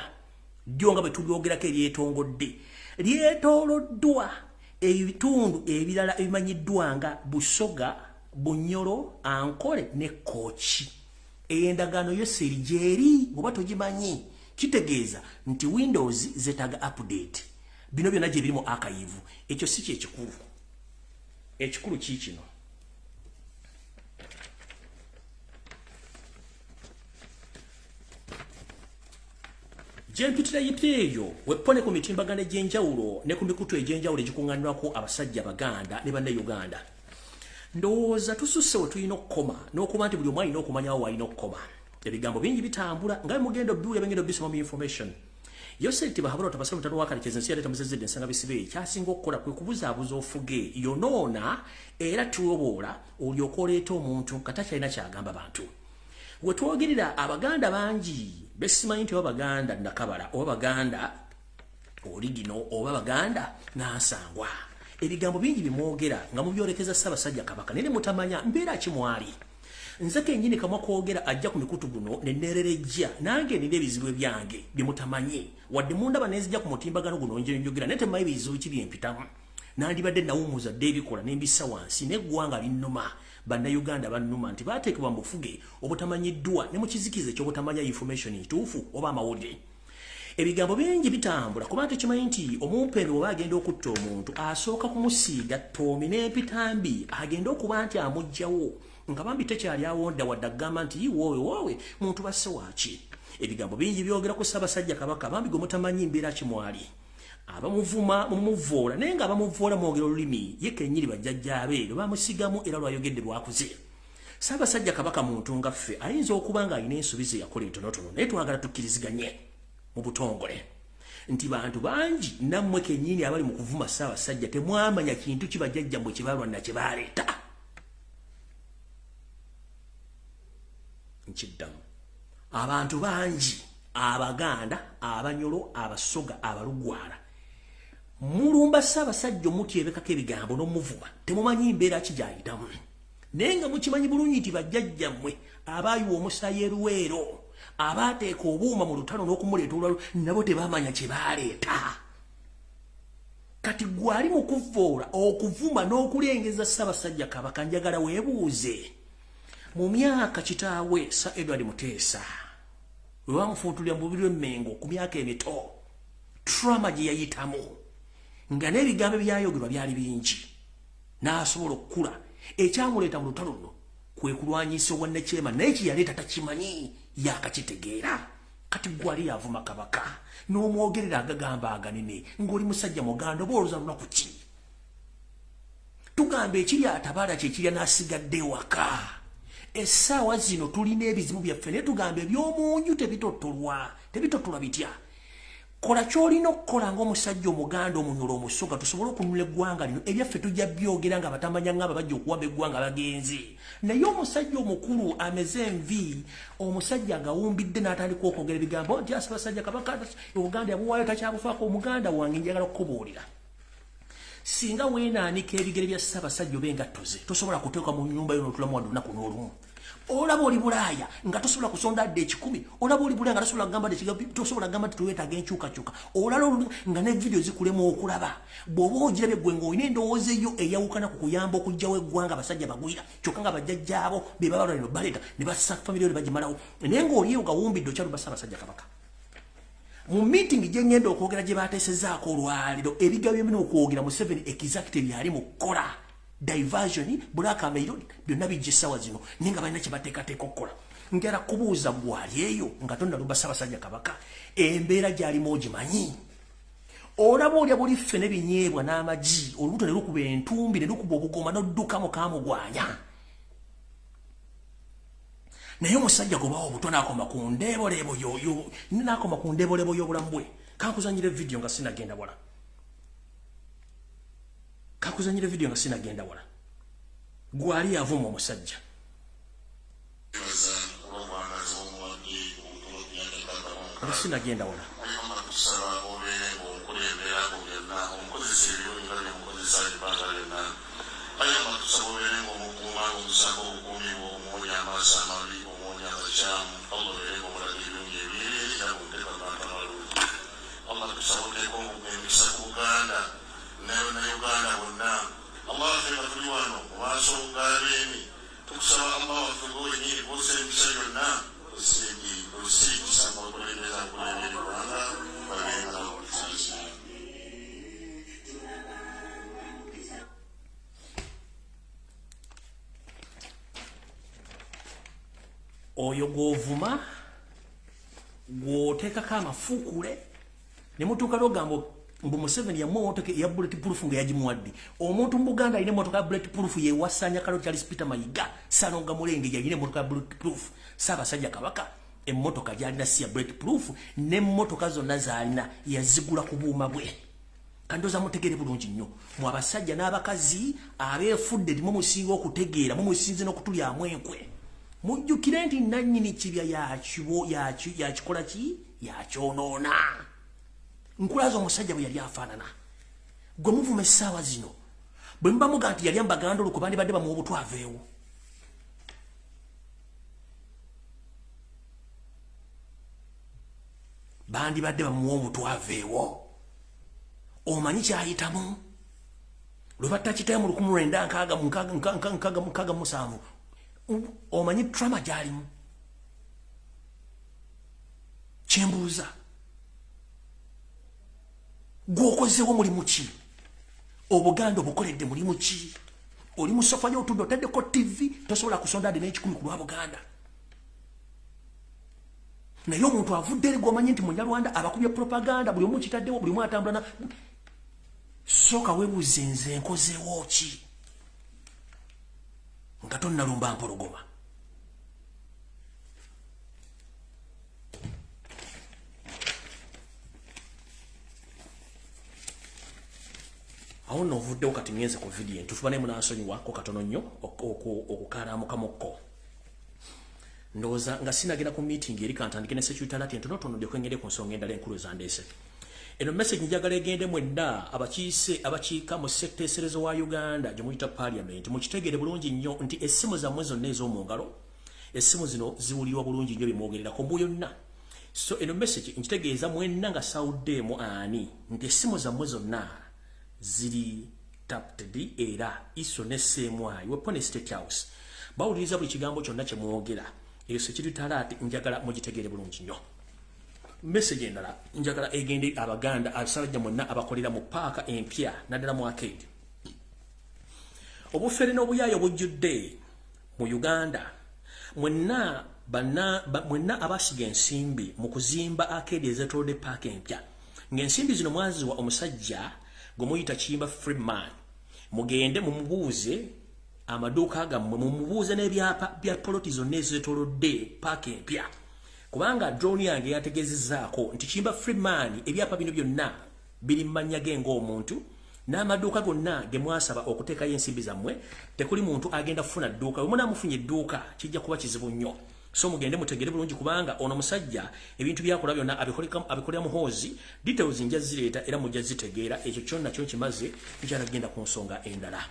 [SPEAKER 1] ddyo nga bwe tulyogerako eryetongodde lyetooloddwa ebitundu ebirala ebimanyiddwa nga Busoga, Bunyoro, Ankole ne Kooki. Endagaano yose eri gyeri bw'oba togimanyi kitegeeza nti Windows zetaaga update. Bino byonna gye birimu archive. Ekyo si kyekikulu. Ekikulu kiikino. Jempitira yipyeyo wepone ku mitimbagano egy'enjawulo ne ku mikutu egy'enjawulo egikuŋŋaanirwako abasajja Baganda ne bannayuganda. Ndowooza tususse we tulina okukoma n'okuba nti buli omu alina okumanyawo w'alina okukoma. Ebigambo bingi bitambula nga mugendo biwulira bengendo bisoma mu information. Yoseti bahabura tabasala mutano wakali kezensi yaleta muzezede nsanga bisibe kyasinga okukola kwe kubuzaabuza ofuge yonoona era tuwoboola olyokoleeta omuntu katakyalina kyagamba bantu. We twogerera Abaganda bangi besimanyi nti Abaganda nakabala oba Baganda origino oba Baganda nansangwa. Ebigambo bingi bimwogera nga mubyolekeza Ssaabasajja Kabaka nene mutamanya mbeera kimwali. Nze kennyini kamwa kwogera ajja ku mikutu guno nenererejja nange nina ebizibu ebyange bimutamanyi wadde mundaba nezijja ku mutimbagano guno njogera naye temanyi bizibu ki byempitamu nandibadde nawumuza dde ebikola n'embisa wansi n'eggwanga linnuma bannayuganda bannuma nti baateekebwa mu bufuge obutamanyiddwa ne mu kizikiza ekyobutamanya information ntuufu oba amawulire. Ebigambo bingi bitambula kuba tekimanyi nti omumpembe bw'oba agenda okutta omuntu asooka kumusiiga ttoomi n'empitambi agenda okuba nti amuggyawo nga bambi tekyali awonda wadde agamba nti woowe muntu basse waaki. Ebigambo bingi byogera ku Ssaabasajja Kabaka bambi gwe mutamanyi mbeera kimwali. Abamuvuma mumuvoola naye nga abamuvoola mwogera olulimi ye kennyini bajjajjaabe lwe bamusigamu era lwayogedde lwakuze. Ssaabasajja Kabaka muntu nga ffe ayinza okuba ng'alina ensobi ze yakola entonotono naye twagala tukkiriziganye mu butongole nti bantu bangi nammwe kennyini abali mu kuvuma Ssaabasajja temwamanya kintu kibajjajjammwe kye baalwanira kye baaleeta. Nkiddamu abantu bangi Abaganda, Abanyoro, Abasoga, Abalugwala mulumba Ssaabasajja omutyebekako ebigambo n'omuvuma temumanyi mbeera ki gy'ayitamu naye nga mukimanyi bulungi nti bajjajjammwe abaayiwa omusaayi eruweero abaateeka obuuma mu lutalo n'okumuleeta olwalo nabo tebaamanya kye baaleeta. Kati gwali mu kuvvoola okuvuma n'okulengeza Ssaabasajja Kabaka njagala weebuuze mu myaka kitaawe Sir Edward Muteesa we bamufuutulira mu bubiri w'Emmengo ku myaka emito trauma gye yayitamu nga n'ebigambo byayogerwa byali bingi n'asobola okukula ekyamuleeta mu lutalo luno kwe kulwanyisa obwannakyema naye kye yaleeta takimanyi yakakitegeera. Kati gwali yavuma Kabaka n'omwogerera agagamba aganene ng'oli musajja muganda oba olowooza lunaku ki? Tugamba ekiri atabaala kyekirya n'asigadde ewaka. Essaawa zino tulina ebizibu byaffe naye tugamba eby'omunju tebitottolwa bitya. Kola ky'olina okukola ng'omusajja omuganda Omunyoro Omusoga tusobole okununula eggwanga lino ebyaffe tujja byogera nga batamanya ng'abo bajja okuwamba eggwanga bagenzi. Naye omusajja omukulu ameze envi omusajja agawumbidde n'atandika okwogera ebigambo nti Ssaabasajja Kabaka Uganda yabuwaayo takyabufaako. Omuganda wange njagala okukubuulira singa weenaanika ebigere bya Ssaabasajja oba engatto ze tosobola kuteeka mu nnyumba yo n'otulamu wadde olunaku n'olumu. olaba oli Bulaaya nga tosobola kusonda adde 10 olaba oli Bulaaya nga tosobola kugamba tosobola kugamba tuwetaaga enkyukakyuka olala nga ne video zikulema okulaba bw'oba ogirabye gwe ng'olina endowooza eyo eyawukana ku kuyamba okujjawo eggwanga abasajja bagwira kyokka nga bajjajjaabo be baba balino baleeta ne bassa famire ne bagimalawo naye ng'oliyo gawumbidde okyalubasa abasajja kabaka mu meeting gye ngenda okwogera gye baateesezaako olwaliro ebigabo byemina okwogera mu 7 executive yali mu kukola diversion Black Mail byonna bijja essaawa zino naye nga balina kye bateekateeka okukola ngera kubuuza gwali eyo nga tonnalubasa abasajja kabaka embeera gyalimu ogimanyi olaba olya buli ffe n'ebinyeebwa n'amagi olubuto ne lukuba entumbi ne lukuba obugoma n'odduka mukamugwanya naye omusajja gobawo obuto n'akoma ku ndeebolebo n'akoma ku ndeebolebo y'obulamu bwe kankuzanyire video nga sinagenda wala gwali yavuma omusajja sinagenda wala oyo gw'ovuma gw'oteekako amafuukule ne mutuuka lwogamba mbu Museveni yamuwa emotoka eya bulletproof nga yagimuwadde omuntu mu Buganda alina emotoka ya bulletproof yeewasanya Kaloti Charles Peter Mayiga Salonga Mulenge yalina emotoka ya bulletproof Ssaabasajja Kabaka emmotoka gyalina si ya bulletproof n'emmotoka zonna z'alina yazigula ku buuma bwe kandoza mutegere bulungi nnyo mu abasajja n'abakazi abeefudde limu musinga okutegeera mu musinze n'okutulyamu enkwe mujjukire nti nannyini kibya yakikola ki yakyonoona nkulaza omusajja bwe yali afaanana gwe muvuma essaawa zino bwe muba muga nti yali ambaganda olwo kubandi badde bamuwa obutwaveewo bandi badde bamuwa omutwaveewo omanyi kyayitamu lwe battakitayo mu 1967 omanyi trama gyalimu kyembuuza gwokozeewo mulimu ki obuganda obukoledde mulimu ki oli mu sofa y'otudde otaddeko TV tosobola kusonda ade n'ekikumi ku lwa Buganda naye omuntu avudde eri gwomanyi nti munyarwanda abakubye propaganda buli omu kitaddewo buli omu atambula sooka weebuuze nze nkozeewo ki nga tonnalumba mpologoma awo nno ovuddewo kati ngenze ku vidiyo entufuba naye munansonyiwako katono nnyo okukalamukамokko ndowooza nga sinagenda ku meeting eri kantandike ne securitality entonotono ndeko engende ku nsonga endala enkulu ezandeese eno message njagala egende mwenna abakiika mu sekta eserezo wa Uganda gye muyita parliament mukitegeere bulungi nnyo nti essimu zammwe zonna ez'omu ngalo essimu zino ziwulirwa bulungi nnyo bimwogererako mbu yonna so eno message nkitegeeza mwenna nga sawuddeemu ani nti essimu zammwe zonna ziri tapped era iso n'esseemwayo wepo ne State House bawuliriza buli kigambo kyonna kye mwogera eyo securitality njagala mugitegeere bulungi nnyo message endala njagala egende abaganda abasajja mwenna abakolera mu paaka empya naddala mu arcade obufere n'obuyaayo bujjudde mu Uganda mwenna abasiga ensimbi mu kuzimba arcade ezeetoolodde paaka empya ng'ensimbi zino mwaziwa omusajja gwe muyita Kiyimba Freeman mugende mumubuuze amaduuka gammwe mumubuuze n'ebyapa bya poloti zonna ezeetoolodde paaka empya kubanga drone yange yategezezzaako nti Kiyimba Freeman ebyapa bino byonna biri mmanya ge ng'omuntu n'amaduuka gonna ge mwasaba okuteekayo ensimbi zammwe tekuli muntu agenda kufuna dduuka bwe munaamufunye edduuka kijja kuba kizibu nnyo so mugende mutegere bulungi kubanga ono musajja ebintu byakola byonna abikolera muhoozi details nja zireeta era mujja zitegeera ekyo kyonna kyo kimaze nkyala genda ku nsonga endala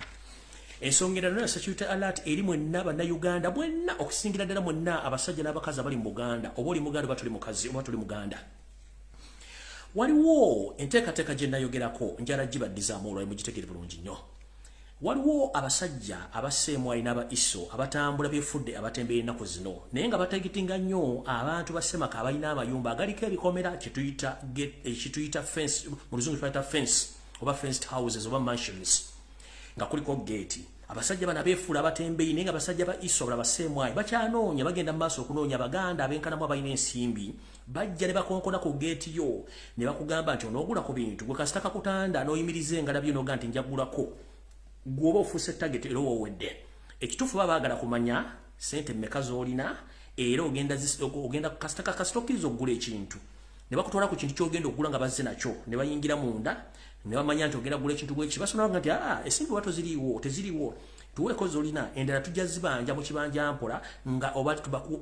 [SPEAKER 1] ensongera no security alert eri mwenna bannayuganda mwenna okusingira ddala mwenna abasajja n'abakazi abali mu Buganda oba oli muganda oba tuli mukazi oba tuli muganda. Waliwo enteekateeka gye nayogerako njala gibaddizaamu olwayi mugitegeere bulungi nnyo. Waliwo abasajja abaseemwayi n'aba-ISO abatambula byefudde abatembeera ennaku zino naye nga bategitinga nnyo abantu basemaka abalina amayumba agaliko ebikomera kituyita fence mu luzungu tuyita fence oba fenced houses oba mansions nga kuliko gate. Abasajja bana beefuula abatembeeyi naye nga abasajja ba ISO abalala baseemwayi bakyanoonya bagenda mu maaso okunoonya Abaganda abenkanamu abalina ensimbi bajja ne bakonkona ku gate yo ne bakugamba nti onoogula ku bintu gwe kasita kakutanda n'oyimiriza engala byo n'oga nti njagulako gwoba ofuuse target era owedde. Ekituufu baba baagala kumanya sente mmeka z'olina era ogenda kasita okkiriza okugula ekintu ne bakutwala ku kintu ky'ogenda okugula nga bazze nakyo ne bayingira munda ne bamanya nti ogenda kugula ekintu bweki basonanga nti ensimbi wato teziriwo tuweeko z'olina endala tujja zibanja mu kibanja mpola nga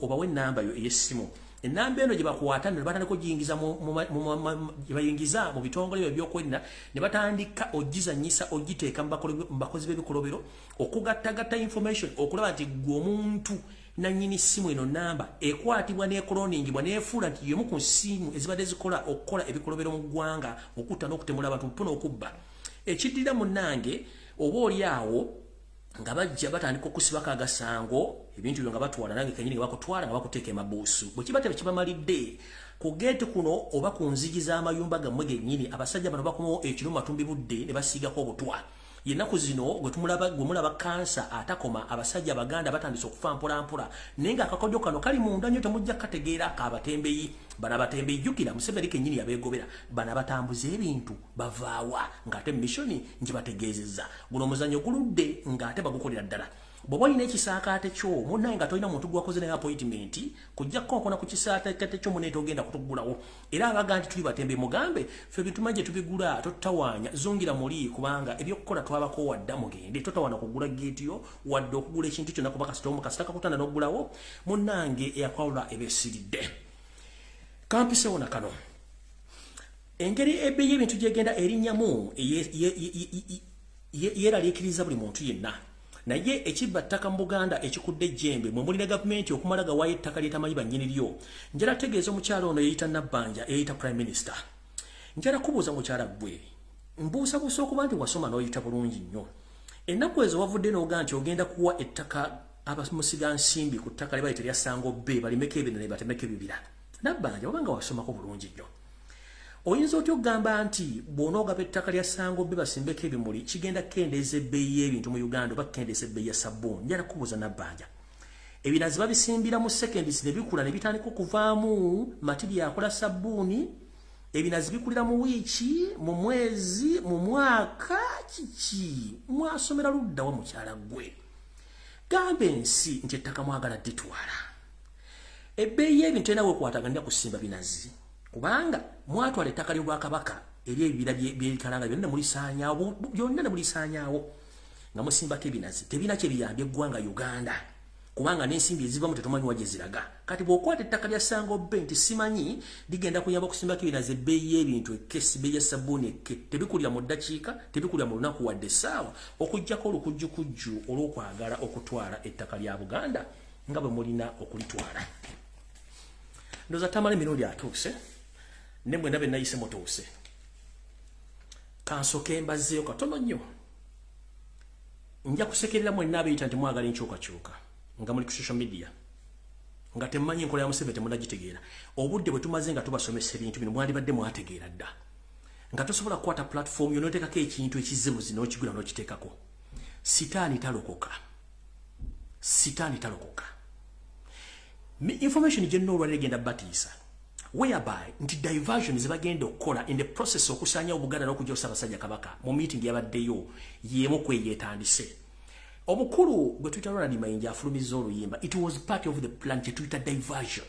[SPEAKER 1] obawe ennamba yo ey'essimu. Ennamba eno gye bakwata ne batandika ogiyingiza mu bitongole by'ebyokwerinda ne batandika ogizanyisa ogiteeka mu bakozi b'ebikolobero okugattagatta information okulaba nti gwe omuntu nannyini ssimu eno namba ekwatibwa n'ekoloningibwa n'efuula nti yemu ku ssimu ezibadde zikola okukola ebikolobero mu ggwanga okutta n'okutemula abantu mpona okubba. Ekiddira munnange oba oli awo nga bajja batandika okusibako agasango ebintu byo nga batwala nange kenyini nga bakutwala nga bakuteeka emabuusu bwe kiba tebakibamalidde ku geeti kuno oba ku nzigi z'amayumba gammwe gennyini abasajja bano bakomawo ekiro matumbi budde ne basiigako obutwa. Yennaku zino gwe mulaba kansa atakoma abasajja Abaganda batandise okufa mpolampola naye nga akakodyo kano kali munda nnyo temujja kukategeera kaabatembeeyi. Bano abatembeeyi jjukira Museveni kennyini yabeegobera bano abatambuza ebintu bavaawa ng'ate missoni ngibategeezezza guno omuzannyo guludde ng'ate bagukolera ddala. Bw'oba olina ekisaakaate kyo munnaye nga tolina muntu gwakoze naye appointment kujja kukonkona ku kisaakaate kyo muneeta ogenda kutuggulawo era abaga nti tuli batembeeyi mugambe ffe ebintu gye tubigula totutawaanya zungira muli kubanga ebyokukola twabako wadda mugende totawaana kugula geeti yo wadde okugula ekintu kyonna kuba kasita kakutanda n'oggulawo munnange eyakwawula ebeesiridde. Kampisewo na kano engeri ebbeeyi y'ebintu gyegenda erinnyamu yeeraliikiriza buli muntu yenna naye ekibba ttaka mu Buganda ekikudde ejjembe mwe mulina gavumenti okumala gawaayo ettaka lyetamanyi bannyini lyo. Njala tegeeza omukyala ono yeyita Nabbanja eyita Prime Minister. Njala kubuuza mukyala gwe mbuusabuusa okuba nti wasoma n'oyita bulungi nnyo. Ennaku ezo wavudde n'oga nti ogenda kuwa ettaka abamusiga nsimbi ku ttaka lye bayita lya Ssango B balimeko ebinene ne batemeko ebibira. Nabbanja obanga wasomako bulungi nnyo oyinza otya okugamba nti bw'onoogaba ettaka lya Ssango B basimbeko ebimuli kigenda kukendeeza ebbeeyi y'ebintu mu Uganda oba kukendeeza ebbeeyi ya sabbuuni. Njala kubuuza Nabbanja ebinazi babisimbira mu seconds ne bikula ne bitandika okuvaamu matiri akola sabbuuni. Ebinazi bikulira mu wiiki mu mwezi mu mwaka kiki mwasomera luddawa mukyala gwe gamba ensi nti ettaka mwagala dditwala. Ebbeeyi y'ebintu enawe kwataganira kusimba binazi kubanga mwatwala ettaka ly'Obwakabaka eri ebibira by'ebikalanga byonna ne mulisaanyaawo nga musimbako ebinazi tebina kye biyambye eggwanga Uganda kubanga n'ensimbi ezivamu tetumanyi wa gye ziraga. Kati bw'okwata ettaka lya Ssango B nti simanyi ligenda kuyamba okusimbako ebinazi ebbeeyi y'ebintu ekkesi ebbeeyi ya sabbuuni tebikulira mu ddakiika tebikulira mu lunaku wadde essaawa okuggyako olukujjukujju olw'okwagala okutwala ettaka lya Buganda nga bwe mulina okulitwala. Ndoza tamale emirundi atuuse ne mwe ndabe nayise mutuuse kansoke mbazeeyo katono nnyo nja kusekerera mwenna abeeyita nti mwagala enkyukakyuka nga muli ku social media nga temmanyi enkola ya Museveni temunnagitegeera. Obudde bwe tumaze nga tubasomesa ebintu bino mwandibadde mwategeera dda nga tosobola kukwata platform yo n'oteekako ekintu ekizibuzi n'okigula n'okiteekako. Sitaani talokoka. Information gye nnolwa legenda batiisa whereby nti diversion zibagenda okukola in the process okusaanya Obuganda n'okujja Ssaabasajja Kabaka mu meeting yabaddeyo y'emu kweyeetandise. Obukulu gwe tuyita Ronald Mayinja afulumizza oluyimba it was part of the plan kye tuyita diversion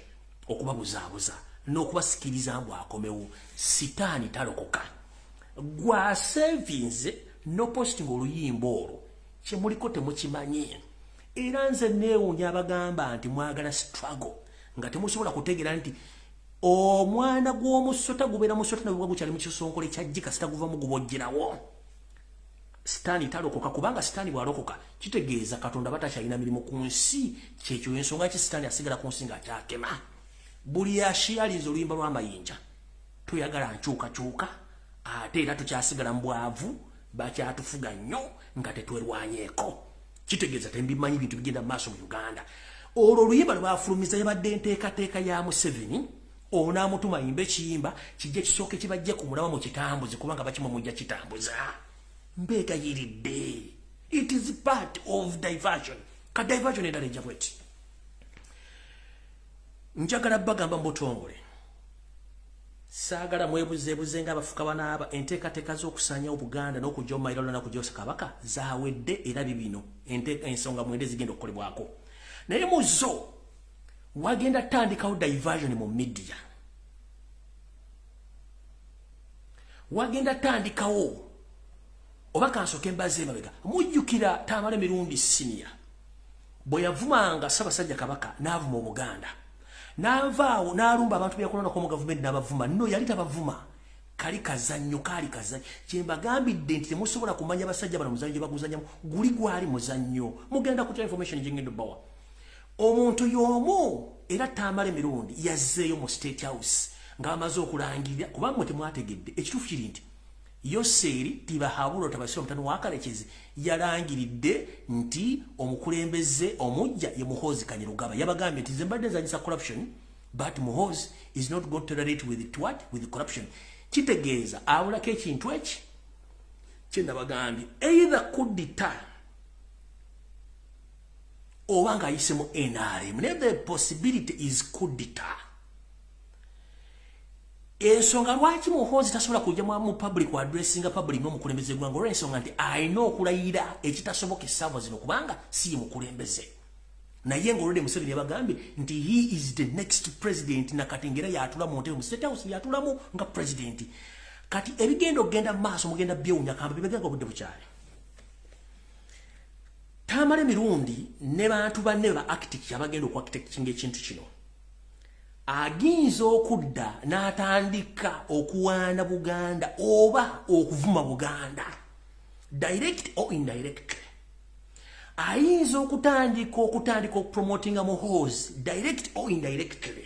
[SPEAKER 1] okubabuzaabuza n'okubasikiriza mbw akomewo. Sitaani talokoka gwa savings no posting oluyimba olwo kye muliko temukimanyi era nze neewuunya abagamba nti mwagala struggle nga temusobola kutegeera nti omwana gw'omusota gubeera musota nabwe gukyali mu kisonkole kyajji kasita guvamu gubojjerawo. Sitaani talokoka kubanga Sitaani bwalokoka kitegeeza Katonda batakyalina mirimu ku nsi kyekyo ensonga ki Sitaani asigala ku nsi ng'akyakema buli yashiyaliza oluyimba lw'amayinja tuyagala nkyukakyuka ate era tukyasigala mu bwavu bakyatufuga nnyo nga tetwerwanyeeko kitegeeza tembimanyi bintu bigenda mu maaso mu Uganda olwo oluyimba lwafulumiza yabadde enteekateeka ya Museveni onaamutuma yimba ekiyimba kijja kisooke kibajje ku mulaba mu kitambuzi kubanga bakimu mujja kitambuza mbeegayiridde it is part of diversion ka diversion endala ejja bweti njagala bagamba mbutongole saagala mwebuzeebuze ng'abafuka banaaba enteekateeka z'okusaanyawo Buganda n'okujja mu mayiro n'okujja Kabaka zaawedde era bibino ensonga mwende zigenda okukolebwako naye mu zo wagenda tandikawo diversion mu media wagenda tandikawo oba kansooke mbaze emabega mujjukira Tamale Mirundi Senior bwe yavumanga Ssaabasajja Kabaka n'avuma Obuganda n'avaawo n'alumba abantu byakulonako mu gavumenti n'abavuma nno yali tabavuma kali kazannyo kaali kazannyo kyembagambidde nti temusobola kumanya basajja bano muzannyo gye baguzannyamu guli gwali muzannyo mugenda kutya information gyengenda obbawa omuntu y'omu era Tamale Mirundi yazzeeyo mu State House ng'amaze okulangirira kubanga temwategedde ekituufu kiri nti Yoseri Tibahabulo Tabasiro mutano wa Kalekezi yalangiridde nti omukulembeze omujja ye Muhoozi Kanyarugaba yabagambye nti zembadde zanyisa corruption but Muhoozi is not going to tolerate with it what with the corruption kitegeeza awulako ekintu eki kyendabagambye either kudita oba ng'ayisemu NRM the possibility is kudita ensonga lwaki Muhoozi tasobola kujja mu public addressinga public n'omukulembeze gwange olw'ensonga nti alina okulayira ekitasoboka essaawa zino kubanga si mukulembeze naye ng'olwedde Museveni yabagambye nti he is the next president nakati ngera yatula mu ntebe mu State House yatulamu nga president kati ebigenda okugenda mu maaso mugenda byewunya kamba bibeganga obudde bukyali Tamale Mirundi ne bantu banne ba architect abagenda okuarchitectinga ekintu kino aginza okudda n'atandika okuwaana Buganda oba okuvuma Buganda direct or indirect ayinza okutandika okupromotinga Muhoozi direct or indirectly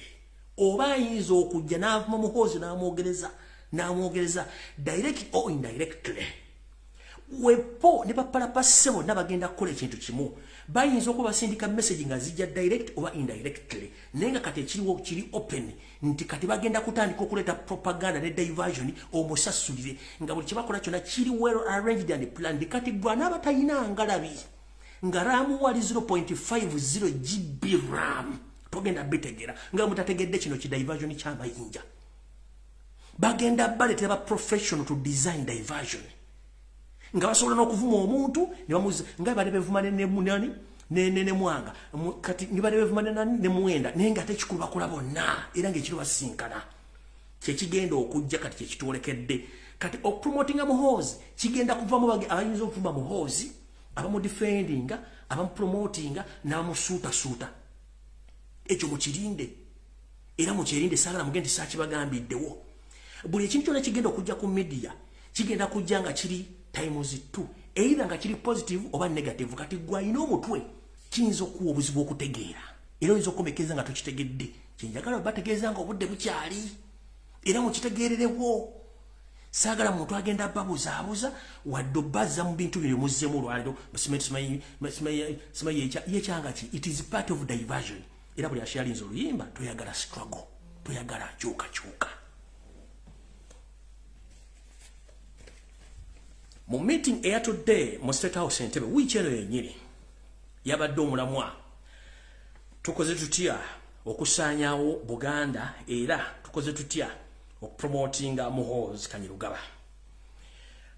[SPEAKER 1] oba ayinza okujja n'avuma Muhoozi n'amwogereza direct or indirectly wepo ne bapalapase bonna bagenda kukola ekintu kimu bayinza okuba basindika message nga zijja direct oba indirectly naye nga kati ekiriwo kiri open nti kati bagenda kutandika okuleeta propaganda ne diversion omusasulire nga buli kyebakola kyonna kiri well arranged and planned kati gwa n'abatayina ngalabi nga ramu wali 0.50 GB RAM togenda bitegera nga mutategedde kino ki diversion ky'amayinja bagenda baletera ba professional to design diversion nga basobola n'okuvuma omuntu ne bamuza nga bali bevuma ne mwanga kati ne bali bevuma ne mwenda naye nga tekikulu bakola bonna era ng'ekiro basinkana kyekigenda okujja kati kyekitwolekedde kati okupromotinga Muhoozi kigenda kuvamu abayinza okuvuma Muhoozi abamudefendinga abamupromotinga n'amusuutasuuta ekyo mukirinde era mukyerinde saagala mugende saakibagambiddewo buli ekintu kyonna kigenda okujja ku media kigenda kujja nga kiri times 2 either nga kiri positive oba negative kati gwalina omutwe kiyinza okuwa obuzibu okutegeera era oyinza okukomekeza nga tokitegedde kyenjagala bategeeza nga obudde bukyali era mukitegeererewo saagala muntu agenda babuzaabuza wadde obazza mu bintu bino muzzemu olwaliro simayi yekyanga ki it is part of diversion era buli ashalinza oluyimba toyagala struggle toyagala kyukakyuka mu meeting eya today mu State House Entebbe wiiki eno yennyini yabadde omulamwa tukoze tutya okusaanyawo Buganda era tukoze tutya okupromotinga Muhoozi Kanyarugaba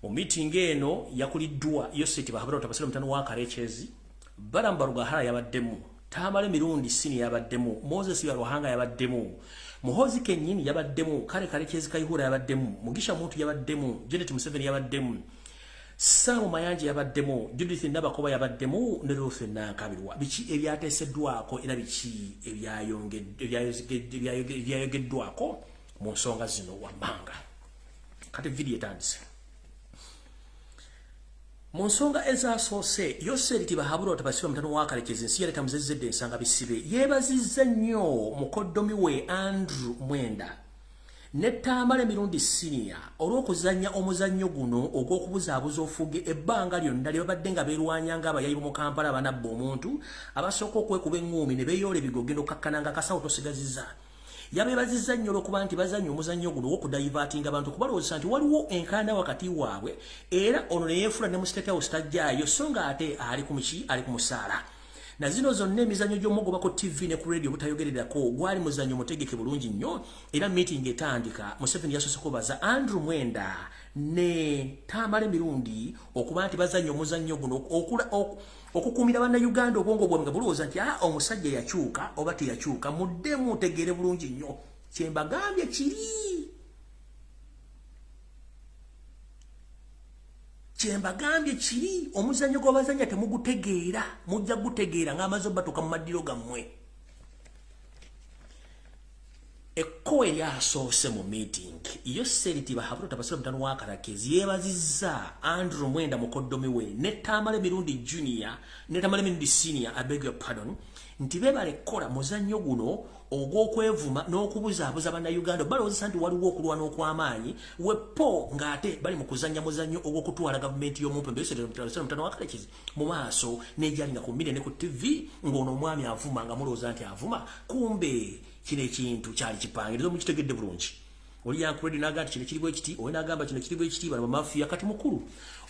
[SPEAKER 1] mu meeting eno yakuliddwa Yoseti Bahabura Tabasiro mutano wa Kalekezi Baramba Rugahara yabaddemu Tamale Mirundi Senior yabaddemu Moses Yaruhanga yabaddemu Muhoozi kennyini yabaddemu Kale Kalekezi Kayihura yabaddemu Mugisha Muntu yabaddemu Janet Museveni yabaddemu Samu Mayanja yabaddemu Judith Nabakoba yabaddemu ne Ruth Nankabirwa biki ebyateeseddwako era biki ebyayogeddwako mu nsonga zino wammanga kati video etandise mu nsonga ezasoose Yoseriti Bahabura tabasiba mutano wa Kalekezi nsi yaleta muzezedde ensanga bisibe yeebazizza nnyo mukoddomi we Andrew Mwenda ne Tamale Mirundi Senior olw'okuzannya omuzannyo guno ogw'okubuzaabuza ofuge ebbanga lyonna lye babadde nga beerwanyanga abayayi mu Kampala abanabba omuntu abasooka okwekuba eŋŋuumi ne beeyoola ebigogendo kakkananga kasawo tosigazizza yabeebazizza nnyo olw'okuba nti bazannya omuzannyo guno ogw'okudayivaatinga abantu kubalowooza nti waliwo enkaayana wakati waabwe era ono ne yeefula ne mu State House tajjaayo so nga ate ali ku musaala na zino zonna emizannyo gy'omugoba ku TV ne ku radio butayogererako gwali muzannyo mutegeke bulungi nnyo era meeting etandika Museveni yasoose kubaza Andrew Mwenda ne Tamale Mirundi okuba nti bazannyo omuzannyo guno okukuumira bannayuganda obwongo bwabwe nga bulowooza nti omusajja yakyuka oba teyakyuka muddemu tegeere bulungi nnyo kyembagambye kiri omuzannyo gw'abazannya temugutegeera mujja gutegeera ng'amaze obbatuuka mu maddiro gammwe ekkowe lyasoose mu meeting Yoseriti Bahabura tabasira mutano wa Kalekezi yeebazizza Andrew Mwenda mukoddomi we ne Tamale Mirundi Junior ne Tamale Mirundi Senior I beg your pardon nti beebale kukola muzannyo guno ogw'okwevuma n'okubuzaabuza bannayuganda balowooza nti waliwo okulwana okw'amaanyi wepo ng'ate bali mu kuzannya muzannyo ogw'okutwala gavumenti y'omumpembe Yoseriti mutano wa Kalekezi mu maaso n'egyali nga ku mmere ne ku TV ng'ono omwami avuma nga mulowooza nti avuma kumbe kino ekintu kyali kipangirizo mukitegedde bulungi oli yankuredi n'agamba kino kiri bwe kiti owe n'agamba kino kiri bwe kiti bano bamafiya kati mukulu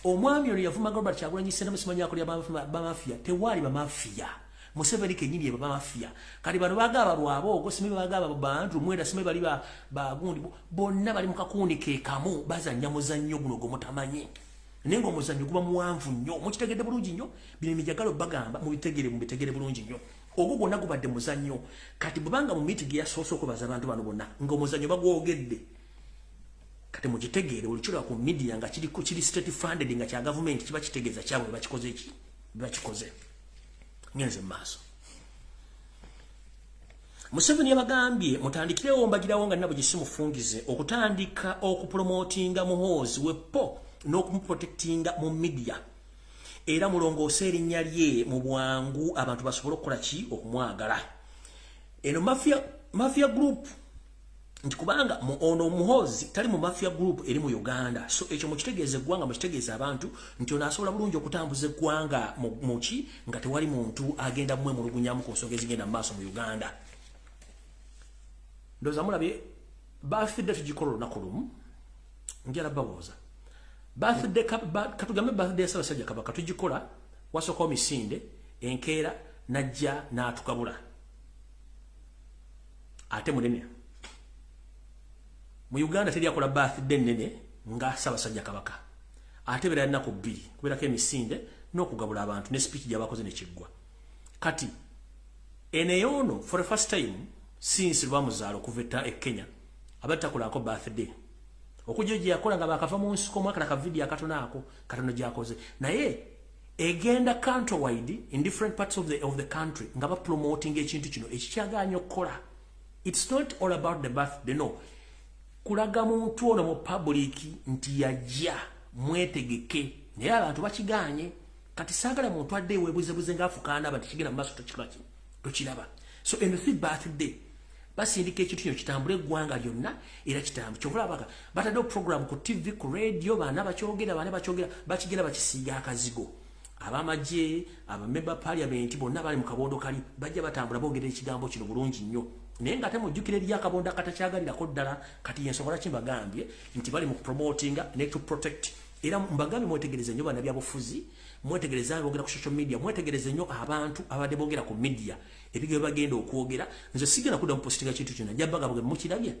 [SPEAKER 1] omwami ono yavuma Robert Kyagulanyi Ssentamu musimanyaako lya bamafiya tewaali bamafiya Museveni kennyini ye bamafiya kati bano bagaba lwaboogo simanyi bagaba Andrew Mwenda simanyi bali bagundi bonna bali mu kakundi ke kamu bazannya muzannyo guno gw'omutamanyi naye ng'omuzannyo guba muwanvu nnyo mukitegedde bulungi nnyo bino emijagalo bagamba mubitegere bulungi nnyo ogwo gwonna gubadde muzannyo kati bwebanga mu meeting yasoose okubaza abantu bano bonna ng'omuzannyo bagwogedde kati mukitegeere olukirwa ku media nga kiri state funded nga kya gavumenti kiba kitegeeza kyabwe bakikoze ngenze mu maaso Museveni yabagambye mutandikirewo mbagirawo nga nabo gisimufungize okutandika okupromotinga muhoozi wepo n'okumuprotectinga mu media era mulongoose erinnya lye mu bwangu abantu basobole okukola ki okumwagala eno mafia group nti kubanga ono muhoozi tali mu mafia group eri mu Uganda so ekyo mukitegeeze eggwanga mukitegeeze abantu nti ono asobola bulungi okutambuza eggwanga muki nga tewali muntu agenda mmwe mulugunyamu ku nsonga ezigenda mu maaso mu Uganda ndowooza mulabye bafidde tugikola olunaku lumu njala babuuza katugambe birthday Ssaabasajja Kabaka tugikola wasookawo misinde enkeera najja n'atukabula ate munene mu Uganda teri akola birthday nene nga Ssaabasajja Kabaka ate beera nnaku bbiri kubeerako emisinde n'okugabula abantu ne speech gy'abakoze ne kiggwa kati eneyono for the first time since lwamuzaalo okuva e Kenya abadde takolako birthday okujja gye yakola nga bakava mu nsiko mwaka na kavidiyo akatono ako katono gy'akoze naye egenda countrywide in different parts of the country nga bapromoting ekintu kino ekikyagaanya okukola it's not all about the birthday no kulaga muntu ono mu public nti yajja mwetegeke naye abantu bakiganye kati saagala muntu adde weebuzebuze ng'afukaana aba tikigenda mu maaso tokiraba so in the birthday basindika ekintu kino kitambula eggwanga lyonna era kitambu kyobulabaka bataddewo program ku TV ku radio baana bakyogera bakigenda bakisiiga akazigo abamagye abamemba parliament bonna bali mu kabondo kali bajja batambula boogera ekigambo kino bulungi nnyo naye nga temujjukira eri akabondo akatakyagalirako ddala kati yensobola kimbagambye nti bali mu promotinga ne to protect era mbagambye mwetegereze nnyo bana byabufuzi mwetegereze boogera ku social media mwetegereze nnyo abantu abadde boogera ku media ebigero bagenda okwogera nze sigenda kudda mupositinga kintu kyonna jjabbaga bwe mukirabye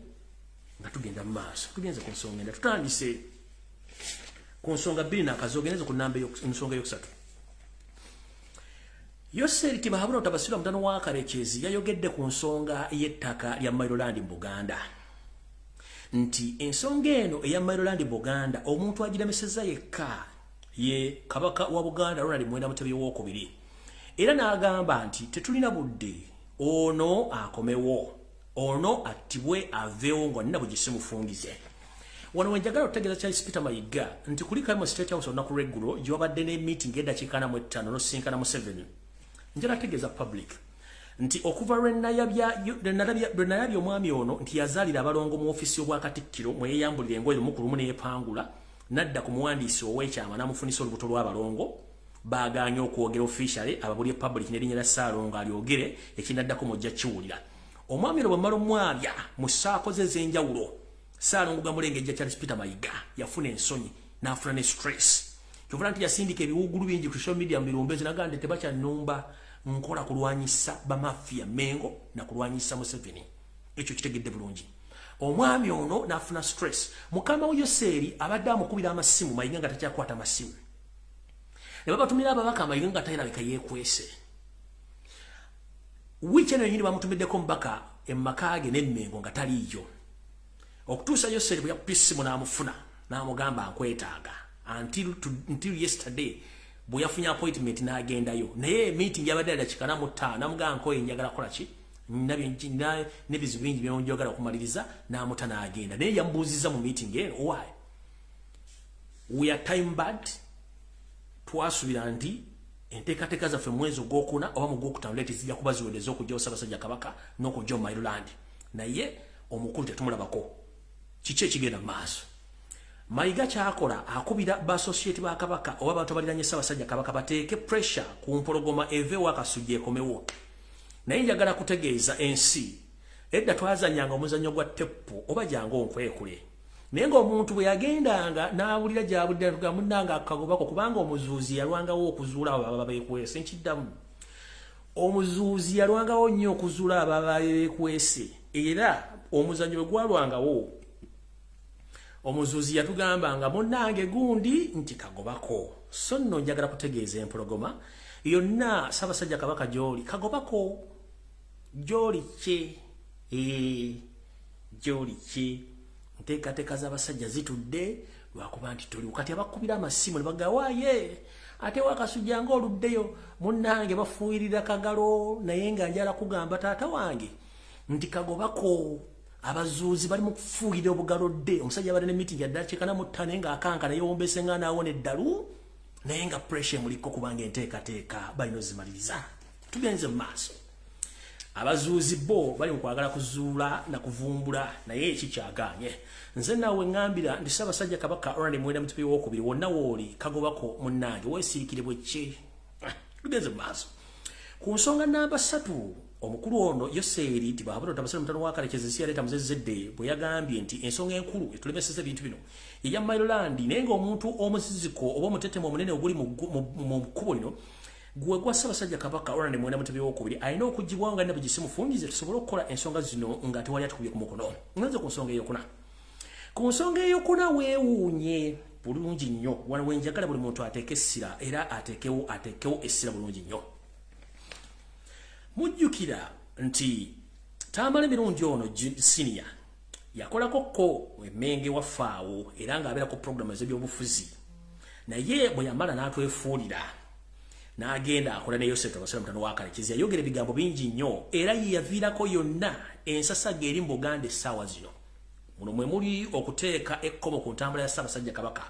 [SPEAKER 1] nga tugenda mu maaso tugenze ku nsonga enda tutandise ku nsonga bbiri n'akazoogeneze ku nnamba ensonga eyokusatu Yoseriti Bahabura tabasira mutano wa Kalekezi yayogedde ku nsonga y'ettaka lya Maryland mu Buganda nti ensonga eno eya Maryland mu Buganda omuntu agiremesezza yekka ye Kabaka wa Buganda Ronald Mwenda Mutebi w'okubiri era n'agamba nti tetulina budde ono akomewo ono attibwe aveewo nga nina bwe gisimufungize wano wenjagala otegeeza Charles Peter Mayiga nti kulika mu State House olunaku lw'eggulo gy'obadde ne meeting eddakiika 45 n'osinkana Museveni njala tegeeza public nti okuva lwe nalabya omwami ono nti yazaalira abalongo mu ofisi y'obwakatikkiro mwe yeeyambulira engoye lumu ku lumu n'eyepangula nadda ku muwandiisi ow'ekyama n'amufunisa olubuto lw'abalongo baaganye okwogera officially ababulye public n'erinnya lya Ssaalongo alyogere ekinaddako mujja kiwulira omwami ono bw'amala omwabya mu ssaako ze ez'enjawulo Ssaalongo gamulengejja Charles Peter Mayiga yafuna ensonyi n'afuna ne stress kyovula nti yasindika ebiwugulu bingi ku social media mu mirumbezi nagande tebakyannumba nkola kulwanyisa bamafia Mengo na kulwanyisa Museveni ekyo kitegedde bulungi omwami ono n'afuna stress mukama we Yoseri abadde amukubira amasimu Mayiga nga takyakwata amasimu ne babatumira ababaka Mayiga nga tayirabika yeekwese wiki eno yenyini bamutumiddeko mubaka emmakaage n'emmengo nga taliiyo okutuusa Yoseri bwe yakupisa essimu n'amufuna n'amugamba nkwetaaga until yesterday bwe yafunye appointment n'agendayo naye meeting yabadde yaddakiika 45 n'amugamba nkoye njagala kola ki n'ebizibu bingi byonjagala okumaliriza n'amuta n'agenda naye yamubuuzizza mu meeting eno why we are time bad twasuubira nti enteekateeka zaffe mu mwezi ogwokuna oba mu gwokutaano leeti zijja kuba ziwedeza okujjawo Ssaabasajja Kabaka n'okujjawo Maryland naye omukulu tetumulabako kiki ekigenda mu maaso Mayiga kyakola akubira b'associate ba Kabaka oba abantu abaliranye Ssaabasajja Kabaka bateeke pressure ku mpologoma eveewo akasujja ekomewo naye njagala kutegeeza ensi edda twazanyanga omuzannyo gwa teppo oba jangu onkwekule naye ng'omuntu bwe yagendanga n'awulira gy'abulira tugamunnanga akagobako kubanga omuzuuzi yalwangawo okuzuula abo ababa beekwese nkiddamu omuzuuzi yalwangawo nnyo okuzuula abo ababa beekwese era omuzannyo bwe gwalwangawo omuzuuzi yatugambanga munnange gundi nti kagobako so nno njagala kutegeeza empologoma yonna Ssaabasajja Kabaka gy'oli kagobako gy'oli kye gy'oli kye nteekateeka z'abasajja zitudde lwakuba nti toli kati abakubira amasimu ne bagawaaye ate wakasujja ng'oluddeyo munnange bafuuyirira kagalo naye nga njala kugamba taata wange nti kagobako abazuuzi bali mu kufuuyira obugalodde omusajja abadde ne meeting yaddakiika 45 naye ng'akanka naye wombese nga naawona eddalu naye nga pressure muliko kubanga enteekateeka balina ozimaliriza tugenze mu maaso abazuuzi bo bali mu kwagala kuzuula na kuvumbula naye ekikyaganye nze naawe ŋŋambira ndi Ssaabasajja Kabaka Ronald Muwenda Mutebi II wonna wooli kagobako munnange weesirikire bwe ki tugenze mu maaso ku nsonga namba 3 omukulu ono Yoseri ti baabulota abasale mutano wa Kalekezi nsi yaleeta muzezedde bwe yagambye nti ensonga enkulu etulemeseza ebintu bino eya Maryland naye ng'omuntu omuziziko oba omutetemo omunene oguli mu kkubo lino gwe gwa Ssaabasajja Kabaka Ronald Muwenda Mutebi II alina okuggibwawo nga nne bugisimufungize tusobole okukola ensonga zino nga tewali atukubye ku mukono ngenze ku nsonga eyokuna ku nsonga eyokuna weewuunye bulungi nnyo wano wenjagala buli muntu ateeke essira era ateekewo essira bulungi nnyo mujjukira nti Tamale Mirungi ono senior yakolakokko emmenge waffaawo era ng'abeera ku programu ez'ebyobufuzi naye bwe yamala n'atwefuulira n'agenda akola ne Yosef abasale mutano wa Kalekezi yayogera ebigambo bingi nnyo era ye yaviirako yonna ensasaga eri mu Buganda essaawa zino muno mwe muli okuteeka ekkomo ku ntambula ya Ssaabasajja Kabaka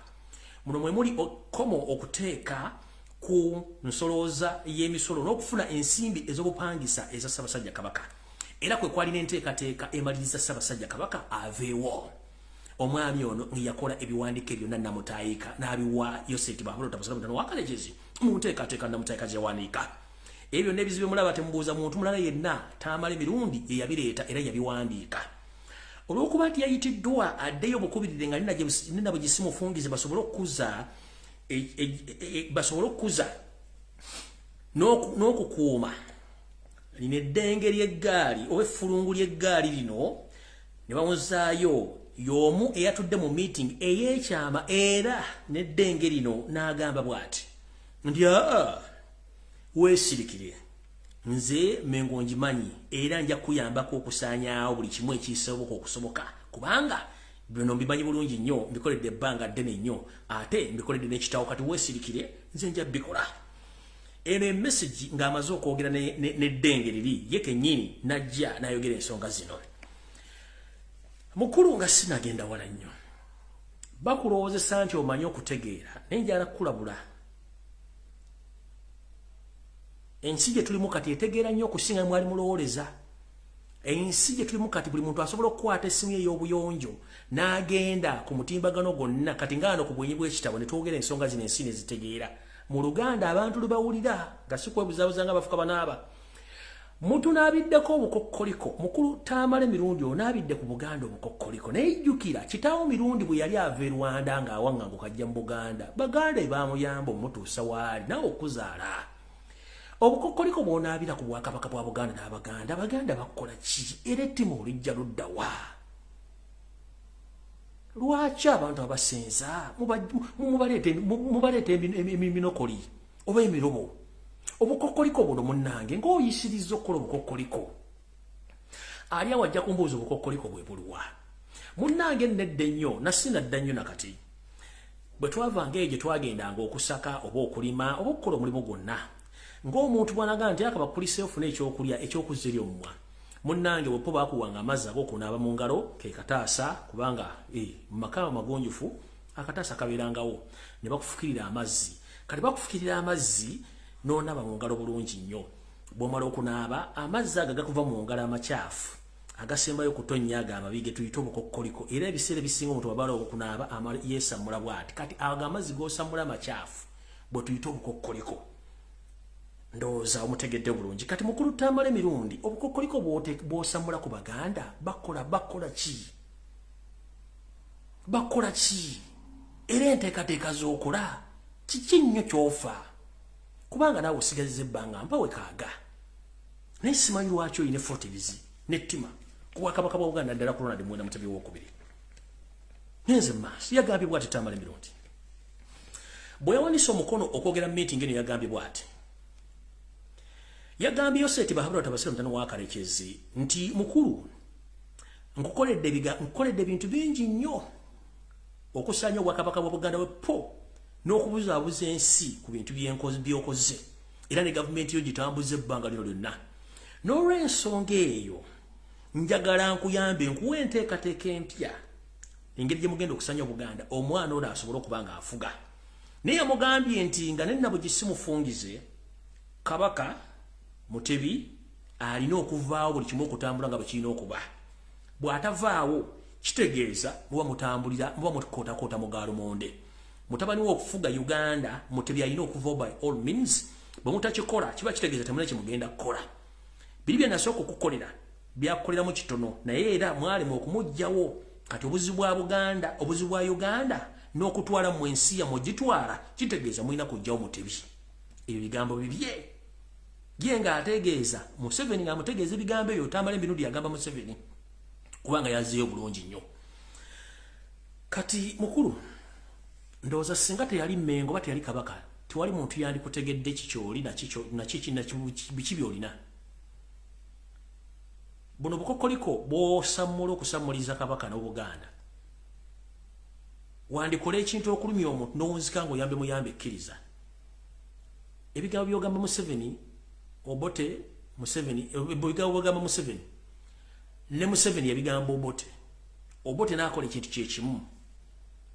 [SPEAKER 1] muno mwe muli ekkomo okuteeka ku nsolooza y'emisolo n'okufuna ensimbi ez'obupangisa eza Ssaabasajja Kabaka era kwe kwalina enteekateeka emaliriza Ssaabasajja Kabaka aveewo omwami ono yakola ebiwandiiko byonna namutaayika n'abiwa Yosef baabulota abasale mutano wa Kalekezi mu nteekateeka namutaayika gye yawandiika ebyo n'ebizibu mulaba temubuuza muntu mulala yenna Tamale Mirundi ye yabireeta era yabiwandiika olw'okuba nti yayitiddwa addeyo bukubirire nga nina bwe gisimufungize basobole okukuza n'okukuuma lino eddenge ly'eggaali oba effulungu ly'eggaali lino ne bamuzaayo y'omu eyatudde mu meeting ey'ekyama era n'eddenge lino n'agamba bw'ati nti weesirikire nze Mengo njimanyi era nja kuyambako okusaanyaawo buli kimu ekisoboka okusoboka kubanga bino mbimanyi bulungi nnyo mbikoledde ebbanga ddene nnyo ate mbikoledde n'ekitawo kati weesirikire nze nja bikola eno emessage ng'amaze okwogera n'eddenge liri ye kennyini najja n'ayogera ensonga zino mukulu nga sinagenda wala nnyo bakulowoozesa nti omanyi okutegeera naye njala kukulabula. Ensi gye tulimu kati etegeera nnyo okusinga mwali mulowooleza. Ensi gye tulimu kati buli muntu asobola okukwata essimu ye ey'obuyonjo n'agenda ku mutimbagano gwonna kati ngaano ku bwenyi bw'ekitabo ne twogera ensonga zino ensi ne zitegeera. Mu Luganda abantu lubawulira nga si kwebuzaabuza nga bafuka banaaba. Muntu n'abiddeko obukokkoliko mukulu Tamale Mirundi onaabidde ku Buganda obukokkoliko naye jjukira kitaawo Mirundi bwe yali ava e Rwanda ng'awaŋŋango kajja mu Buganda Baganda baamuyamba omutuusa waali nawe okuzaala. Obukokkoliko bw'onaabira ku Bwakabaka bwa Buganda n'Abaganda Abaganda bakola ki era ettima olijja ludda wa? Lwaki abantu abasenza mubaleeta eminokoli oba emirobo? Obukokkoliko buno munnange ng'oyisirizza okukola obukokkoliko. Ali awajja kumbuuza obukokkoliko bwe buluwa. Munnange nedda ennyo nasinadda nnyo nakati. Bwe twavanga eyo gye twagendanga okusaka oba okulima oba okukola omulimu gwonna. Ng'omuntu bw'anaga nti akabakulisa ofuna ekyokulya ekyokuzza eri omumwa. Munnange bwe bakuwanga amazzi ag'okunaaba mu ngalo ke kataasa kubanga mu maka amagonjufu akataasa kabeerangawo ne bakufukirira amazzi. Kati bakufukirira amazzi n'onaaba mu ngalo bulungi nnyo. Bw'omala okunaaba amazzi ago gakuva mu ngalo amakyafu agasembayo kutonnya ago amabi ge tuyita obukokkoliko era ebiseera ebisinga omuntu bw'abala okunaaba yeesamula bw'ati. Kati ago amazzi g'osamula amakyafu bwe tuyita obukokkoliko. Ndowooza omutegedde bulungi. Kati mukulu Tamale Mirundi obukokkoliko bw'osamula ku Baganda bakola ki? Bakola ki? Era enteekateeka z'okola kiki nnyo ky'ofa? Kubanga naawe osigaziza ebbanga mpawe kaaga. Naye simanyi lwaki oyina efotirizi n'ettima ku Bwakabaka bwa Buganda ddala ku Ronald Muwenda Mutebi owookubiri. Ngenze maaso yagambye bw'ati Tamale Mirundi. Bwe yawanise omukono okwogera mu meeting eno yagambye bw'ati. Yagambye Yoseti Bahabula Tabasira mutano wa Kalekezi nti mukulu nkukoledde ebintu bingi nnyo okusaanya Obwakabaka bwa Buganda wepo n'okubuzaabuza ensi ku bintu by'okoze era ne gavumenti yo gitambuza ebbanga lino lyonna. N'olw'ensonga eyo njagala nkuyambe nkuwa enteekateeka empya engeri gye mugenda okusaanya Obuganda omwana ono asobole okuba ng'afuga. Naye yamugambye nti nga ne nabo gisimufungize Kabaka Mutebi alina okuvaawo buli kimu okutambula nga bwe kirina okuba. Bw'atavaawo kitegeeza muba mutambulira muba mukotakoota mu Gaalumonde. Mutabani we okufuga Uganda Mutebi alina okuvawo by all means. Bwe mutakikola kiba kitegeeza temulina kye mugenda kukola. Biri bye nasooka okukolera byakukolera mu kitono naye era mwalimu okumuggyawo. Kati obuzibu bwa Buganda obuzibu bwa Uganda n'okutwala mu ensi yammwe gitwala kitegeeza mulina kuggyawo Mutebi. Ebyo bigambo bibye. Yenga ategeeza Museveni ng'amutegeeza ebigambo ebyo Tamale Mirundi yagamba Museveni kubanga yaziyo bulungi nnyo. Kati mukulu ndowooza singa teyali Mmengo oba teyali Kabaka tewali muntu yandikutegedde kikyoli biki byolina. Buno bukokkoliko bw'osamula okusamuliza Kabaka n'Obuganda. Wandikola ekintu okulumya omuntu n'owunzika ng'oyambe muyambe ekkiriza. Ebigambo by'ogamba Museveni Obote Museveni ebigambo by'ogamba Museveni ne Museveni ebigambo Obote. Obote n'akola ekintu kye kimu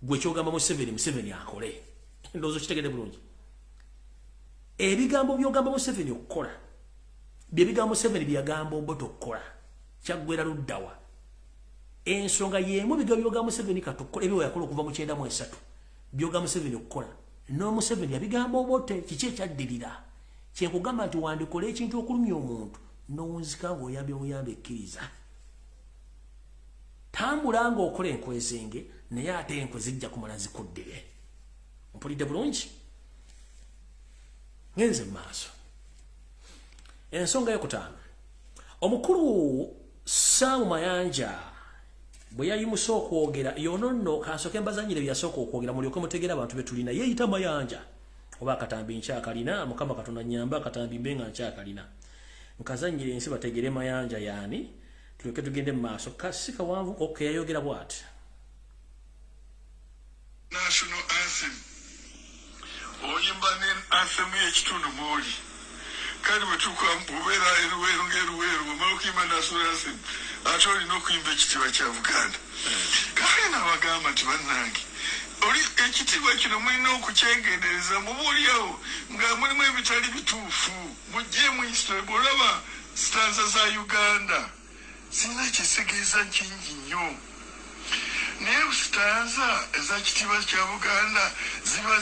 [SPEAKER 1] gwe kyogamba Museveni akole. Ndowooza kitegedde bulungi. Ebigambo by'ogamba Museveni okukola bye bigambo Museveni byagamba Obote okukola kyaggwera luddawa. Ensonga y'emu ebigambo by'ogamba Museveni katukola ebyo yakola okuva mu 93 by'ogamba Museveni okukola no Museveni yabigamba Obote kiki ekyaddirira. Kyekugamba nti wandikola ekintu okulumya omuntu n'owunzika ng'oyambye muyambe ekkiriza. Tambula ng'okola enkwezenge naye ate enkwe zijja kumala zikuddire. Mpulidde bulungi? Ngenze mu maaso. Ensonga y'okutaano. Omukulu Saamu Mayanja bwe yayimusa okwogera yonono kansooke mbazanyire byasooka okwogera mulyoke mutegera abantu be tulina yeeyita Mayanja. Oba akatambi nkyakalina Mukama Katonda nnyamba akatambi mbe nga nkyakalina. Nkazanyire ensi bategere Mayanja yaani tulyoke tugende mu maaso. Kasi kawanvu okay yayogera bw'ati.
[SPEAKER 3] National anthem. Oyimba ne anthem y'ekitundu mw'oli. Kali bwe tukubeera eruweru omala okuyimba national anthem ate olina okuyimba ekitiibwa kya Buganda. Kale n'abagamba nti bannange oli ekitiibwa kino mulina okukyengendereza mubuulyawo nga mulimu ebitali bituufu mujje mu history bw'olaba stanza za Uganda zirina ekitegeeza kingi nnyo naye stanza eza kitiibwa kya Buganda ziba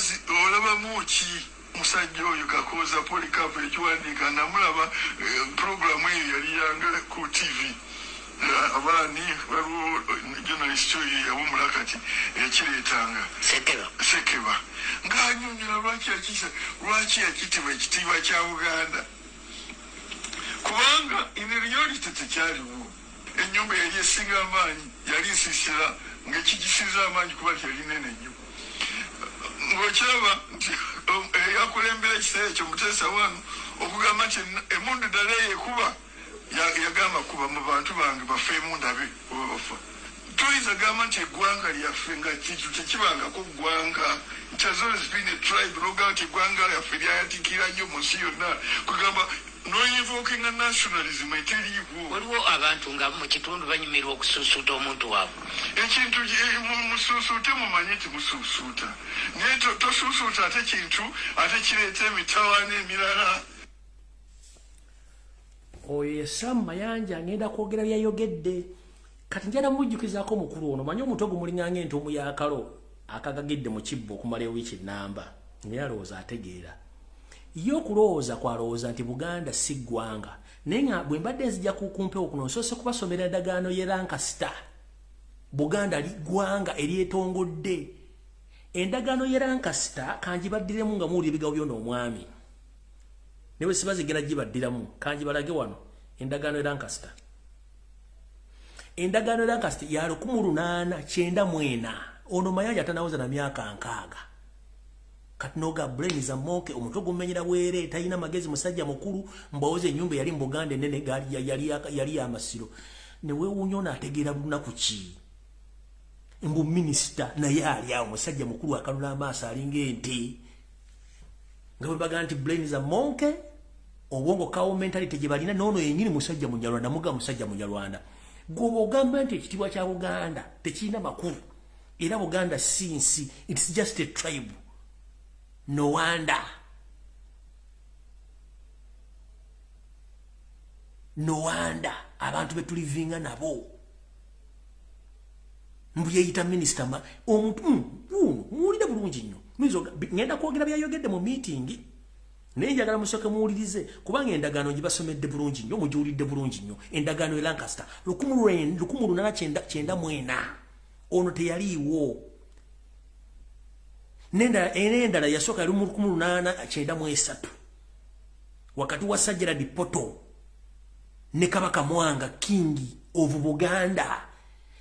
[SPEAKER 3] olabamu ki musajja oyo Kakooza Polycarp ekiwandiika namulaba programu eyo yali yanga ku TV abaani waliwo journalist oyo yawumula kati ekireetanga Sekeba ng'anyonyola lwaki yakitibwa ekitiibwa kya Buganda kubanga in reality tekyaliwo ennyumba yali esinga amaanyi yali nsisira ng'ekigisiza amaanyi kuba kyali nene nnyo ng'okiraba nti eyakulembera ekiseera ekyo Muteesa wano okugamba nti emundu ddala ekuba yagamba kuba mu bantu bange bafeemu ndabe oba bafa tuyinza gamba nti eggwanga lyaffe nga kintu tekibangako ggwanga it has always been a tribe nogamba nti eggwanga lyaffe lyayatikira nnyo mu nsi yonna kugamba noinvokinga nationalism eteriiwo
[SPEAKER 4] waliwo abantu nga mu kitundu banyumirwa okusuusuuta omuntu waabwe
[SPEAKER 3] ekintu musuusuute mumanyi nti musuusuuta naye tosuusuuta ate kintu ate kireeta emitawaana emirala
[SPEAKER 1] oyo Sam Mayanja ngenda kwogera byayogedde kati njala mujjukizaako mukulu ono manyi omuntu ogumulinganga entuumu yakalo akagagidde mu kibbo okumala ewiiki ennamba naye alowooza ategeera ye okulowooza kwalowooza nti Buganda si ggwanga naye nga bwe mbadde nzija kukumpewo kuno nsoose kubasomera endagaano ye Lancaster Buganda ggwanga eryetongodde endagaano ye Lancaster kanjibaddiremu nga muwulira ebigambo byonna omwami newe sibazigera gibaddiramu kanjibalage wano endagaano ye Lancaster ya 1894 ono Mayanja atanawuza na myaka 6 kati noga brains amoke omuntu ogumenyera bwere tayina magezi musajja mukulu mbawoze nyumba yali mu Buganda nene yali amasiro newe unyona ategeera lunaku ki mbu minister naye ali awo musajja mukulu akanula amaaso alinga ente nga baga nti brains amoke obwongo kawo mentality gye balina nono yenyini musajja munyarwanda muga musajja munyarwanda gobo ogamba nti ekitibwa kya Buganda tekirina makulu era Buganda sinsi it's just a tribe no wonder abantu betulivinga nabo mbuyeyita minister omuntu muwulire bulungi nnyo ngenda kwogera byayogedde mu meeting naye njagala musooke muwulirize kubanga endagaano gibasomedde bulungi nnyo mugiwulidde bulungi nnyo endagaano e Lancaster 1894 ono teyaliiwo n'endala yasooka yali mu 1893 wakati wa Sajjala Poto ne Kabaka Mwanga King of Buganda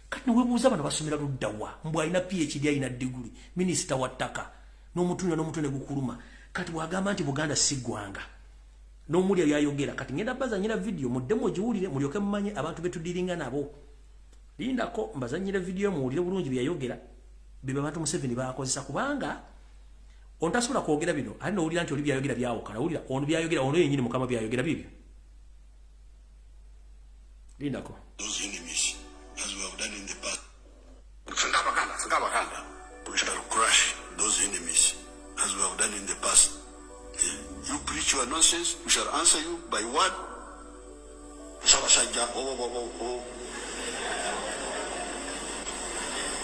[SPEAKER 1] kati webuuza bano basomera luddawa mbw alina PhD alina degree minisita wa ttaka n'omutundu ne gukuluma kati bwagamba nti Buganda si ggwanga n'omuli yayogera kati ngenda bazanyira video muddemu ogiwulire mulyoke mumanye abantu betudiringa nabo lindako mbazanyira video muwulire bulungi byayogera biba abantu Museveni bakozesa kubanga ontasobola kwogera bino ali n'owulira nti oli byayogera byawukana wulira ono byayogera ono yennyini mukama byayogera bibyo lindako
[SPEAKER 3] those enemies as we have done in the past we shall crush those enemies as we have done in the past. You preach your nonsense, we shall answer you by what?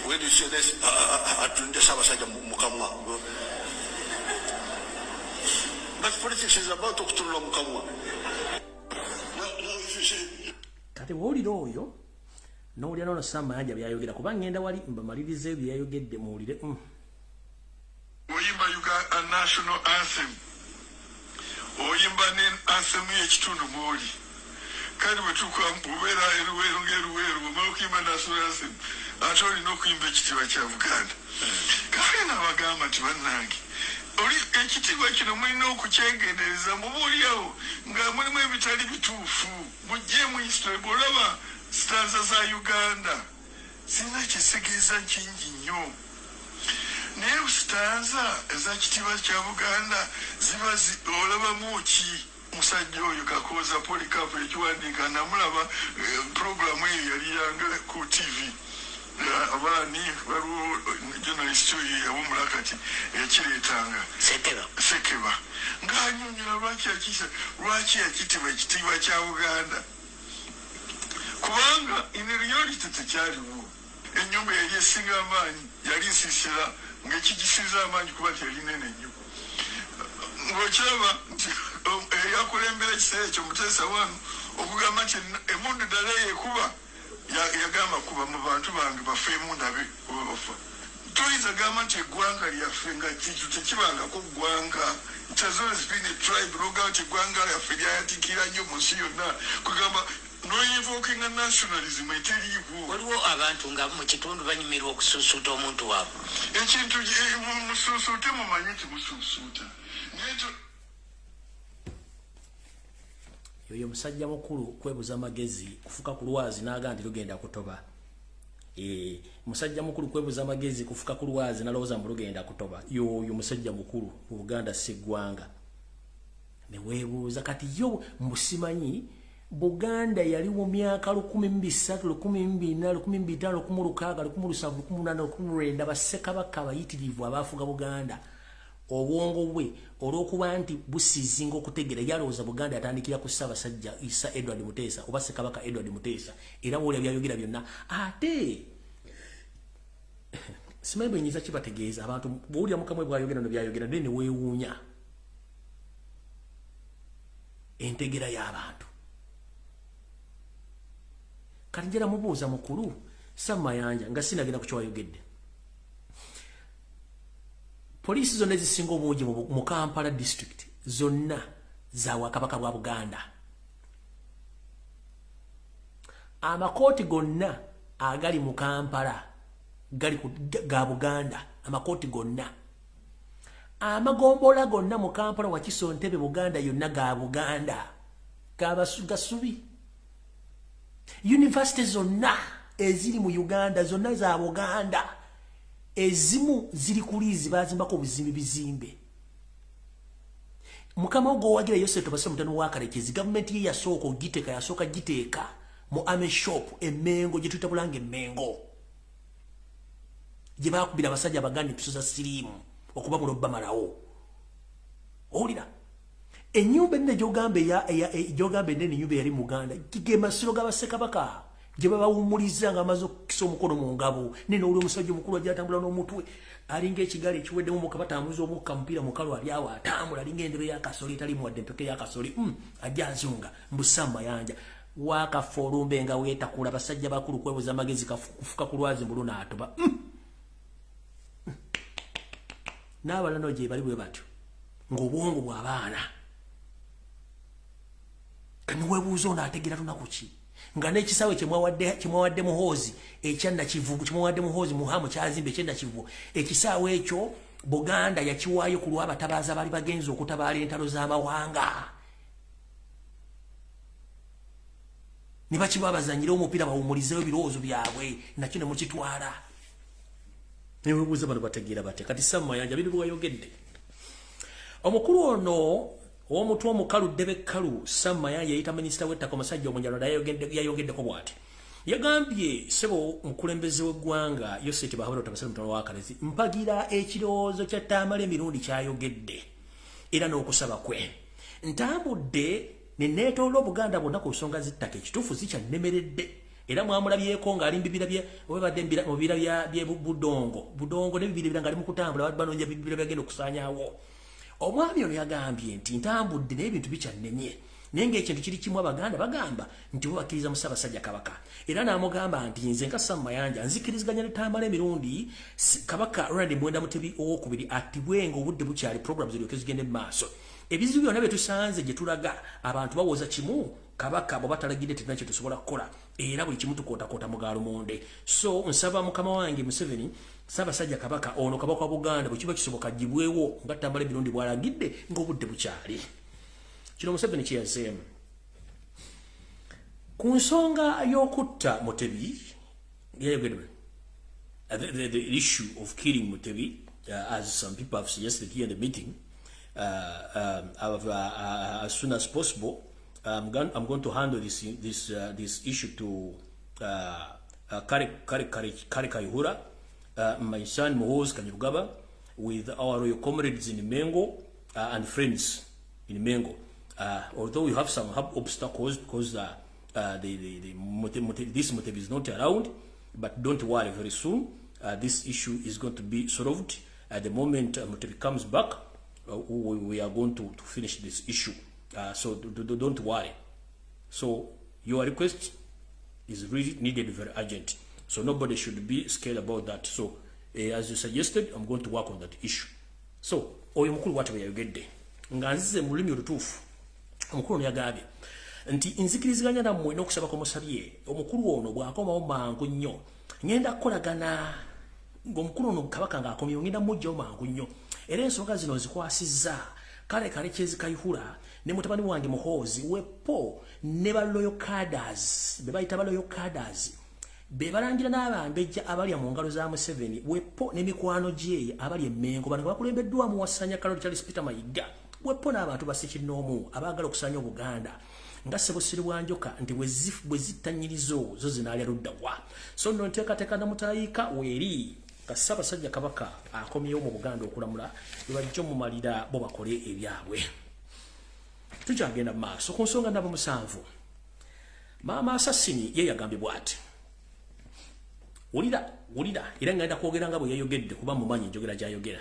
[SPEAKER 3] When you say this, but politics is about to turn on Mukamwa. No, if you say.
[SPEAKER 1] Kati woli oyo n'olya nono Sam Mayanja byayogera kubanga ngenda wali mbamalirize byayogedde muwulire
[SPEAKER 3] oyimba a national anthem oyimba ne anthem y'ekitundu mwoli kandi bwe tukubeera eruweru ng'eruweru omala okuyimba national anthem ate olina okuyimba ekitiibwa kya Buganda kale n'abagamba nti bannange oli ekitiibwa kino mulina okukyengendereza mubuulyawo nga mulimu ebitali bituufu mujje mu history bw'olaba stanza za Uganda zirina ekitegeeza kingi nnyo naye stanza eza kitiibwa kya Buganda ziba olabamu ki musajja oyo Kakooza Polycarp ekiwandiika namulaba programu eyo yali yanga ku TV abaani waliwo journalist yawumula kati eyakireetanga sekeba ng'anyonyola lwaki yakitibwa ekitiibwa kya Buganda kubanga in reality tekyaliwo. Ennyumba yali esinga amaanyi yali nsisira ng'ekigisiza amaanyi kuba tyali nene nnyo. Ng'okyaba nti eyakulembera ekiseera ekyo Muteesa wano okugamba nti emundu ddala yekuba yagamba kuba mu bantu bange bafeemu ndabe oba bafa. Toyinza gamba nti eggwanga lyaffe nga kintu tekibangako ggwanga. It has always been a tribe. Loga nti eggwanga lyaffe lyayatikira nnyo mu nsi yonna kugamba noinvokinga nationalism eteriiwo.
[SPEAKER 4] Waliwo abantu nga mu kitundu banyumirwa okusuusuuta omuntu waabwe.
[SPEAKER 3] Ekintu musuusuute mumanyi nti musuusuuta.
[SPEAKER 1] Yoyo musajja mukulu kwebuza magezi kufuka ku lwazi n'agamba nti lugenda kutoba. Musajja mukulu kwebuza magezi kufuka ku lwazi n'alowooza mbu lugenda kutoba. Yoyo musajja mukulu mu Buganda si ggwanga. Ne weebuuza kati yo musimanyi Buganda yali mu myaka 1300, 1400, 1500, 1600, 1700, 1800, 1900 bassekabaka abayitirivu abaafuga Buganda. Obwongo bwe olw'okuba nti busizinga okutegera yalowooza Buganda yatandikira ku Ssaabasajja Issa Edward Muteesa oba Ssekabaka Edward Muteesa era bw'olya byayogera byonna ate simanyi bwe nyiza kibategeeza abantu bw'olya mukamwe bwayogera no byayogera ne weewuunya entegera y'abantu. Kati njera mubuuza mukulu Sam Mayanja nga sinagenda ku ky'ayogedde. Poliisi zonna ezisinga obungi mu Kampala district zonna za Wakabaka bwa Buganda. Amakooti gonna agali mu Kampala gali ga Buganda, amakooti gonna. Amagombola gonna mu Kampala Wakiso Ntebe Buganda yonna ga Buganda. Gasubi. University zonna eziri mu Uganda zonna za Buganda. Ezimu ziri kulizi bazimbako bizimbe. Mukama ogo wagira Yosef Tobase mutano wakarekezi government ye yasoko giteeka mu ame shop emengo gye tuyita Bulange Mengo. Gye bakubira abasajja Abaganda tusoza sirimu okuba mu lobba malawo. Olira ennyumba enne gyogambe ennene ennyumba yali Muganda ge masiro g'Abassekabaka gye babawumuliza nga amaze okukisa omukono mu ngabo nene oli omusajja omukulu ajja atambula n'omutwe alinga ekigali ekiweddemu muka batambuza omukka mupiira mukalu ali awo atambula alinga endebe y'akasoli etali muwadde empeke y'akasoli ajja azunga mbu Sam Mayanja wakafa olumbe nga weetakula basajja bakulu kwebuza amagezi kufuka ku lwazi mbulu n'atoba n'abalano gye bali bwe batyo ng'obwongo bw'abaana kaniweebuuza ono ategeera lunaku ki nga n'ekisaawe kimwawadde Muhoozi ekyanna kivubu kimwawadde Muhoozi Muhamu kyazimba ekyanna kivubu ekisaawe ekyo Buganda yakiwaayo ku lw'abatabaaza bali bagenzi okutabaala entalo z'amawanga ne bakiba abazanyire omupiira bawumulizeyo ebirowoozo byabwe nakyo ne mukitwala ne weebuuza bano bategeera bate kati Sam Mayanja biri bwayogedde omukulu ono omutwe omukalu Ddebekkalu Sam Mayanja yayita minisita w'ettaka omusajja omunjalwala yayogeddeko bw'ati yagambye sebo mukulembeze w'eggwanga Yosef Bahabura Tobase mutano w'akalezi mpagira ekirowoozo kya Tamale emirundi kyayogedde era n'okusaba kwe ntambudde ne neetoola Obuganda bwonna ku nsonga z'ettaka ekituufu zikyannemeredde era mwamulabyeko ng'ali mu bibira mu bibira bye budongo n'ebibira ng'ali mu kutambula banoonya bibira byagenda okusaanyaawo. Omwami ono yagambye nti ntambudde n'ebintu bikyannenye naye ng'ekintu kiri kimu Abaganda bagamba nti bo bakkiriza mu Ssaabasajja Kabaka era n'amugamba nti nze nga Sam Mayanja nzikiriziganya ne Tamale emirundi Kabaka Ronald Mwenda Mutebi owookubiri attibwe ng'obudde bukyali programs ziryoke zigende mu maaso. Ebizibu byonna bye tusanze gye tulaga abantu bawoza kimu Kabaka bwe batalagidde tulina kye tusobola kukola era buli kimu tukootakoota mu galumonde. So nsaba mukama wange Museveni Ssaabasajja Kabaka ono Kabaka wa Buganda bwe kiba kisoboka gibwewo nga Tamale emirundi bw'alagidde ng'obudde bukyali. Kino Museveni kye yazeemu ku nsonga y'okutta Mutebi yayogedde the issue of killing Mutebi as some people have suggested here in the meeting as soon as possible. I'm going to handle this issue to Kare Kayihura, my son Mohoz Kanyugaba, with our royal comrades in Mengo and friends in Mengo. Although we have some obstacles because this motive is not around, but don't worry, very soon this issue is going to be solved. At the moment Motebi comes back, we are going to finish this issue. So don't worry. So your request is really needed, very urgent. So nobody should be scared about that. So as you suggested, I'm going to work on that issue. So oyo mukulu watu yayogedde nga nzize mu lulimi olutuufu. Omukulu yagambye nti nzikiriziganya nammwe n'okusaba ko musabye omukulu ono bw'akomawo mangu nnyo ngenda kukolagana ng'omukulu ono kabaka ng'akomyewo ngenda mujjawo mangu nnyo era ensonga zino zikwasizza kale Kyezi Kayihura ne mutabani wange Muhoozi wepo ne ba loyal cadres be bayita ba loyal cadres be balangira n'abambejja abalya mu ngalo za Museveni wepo ne mikwano gye abali emmengo bano bakulembeddwa mu Wasanya Kaloli Charles Peter Mayiga wepo n'abantu basekinoomu abaagala okusanya Obuganda nga Ssebosiri Bwanjoka nti bwe zittanyirizo zo zinaalya luddawa so nno nteekateeka na mutayiika weeri ka Ssaabasajja Kabaka akomyewo mu Buganda okulamula bebajja mumalira bo bakole ebyabwe. Tukyagenda maaso ku nsonga nabo musanvu. Maama Assassini ye yagambye bw'ati. Wulira era ngenda kwogera nga bwe yayogedde kuba mumanyi njogera gy'ayogera.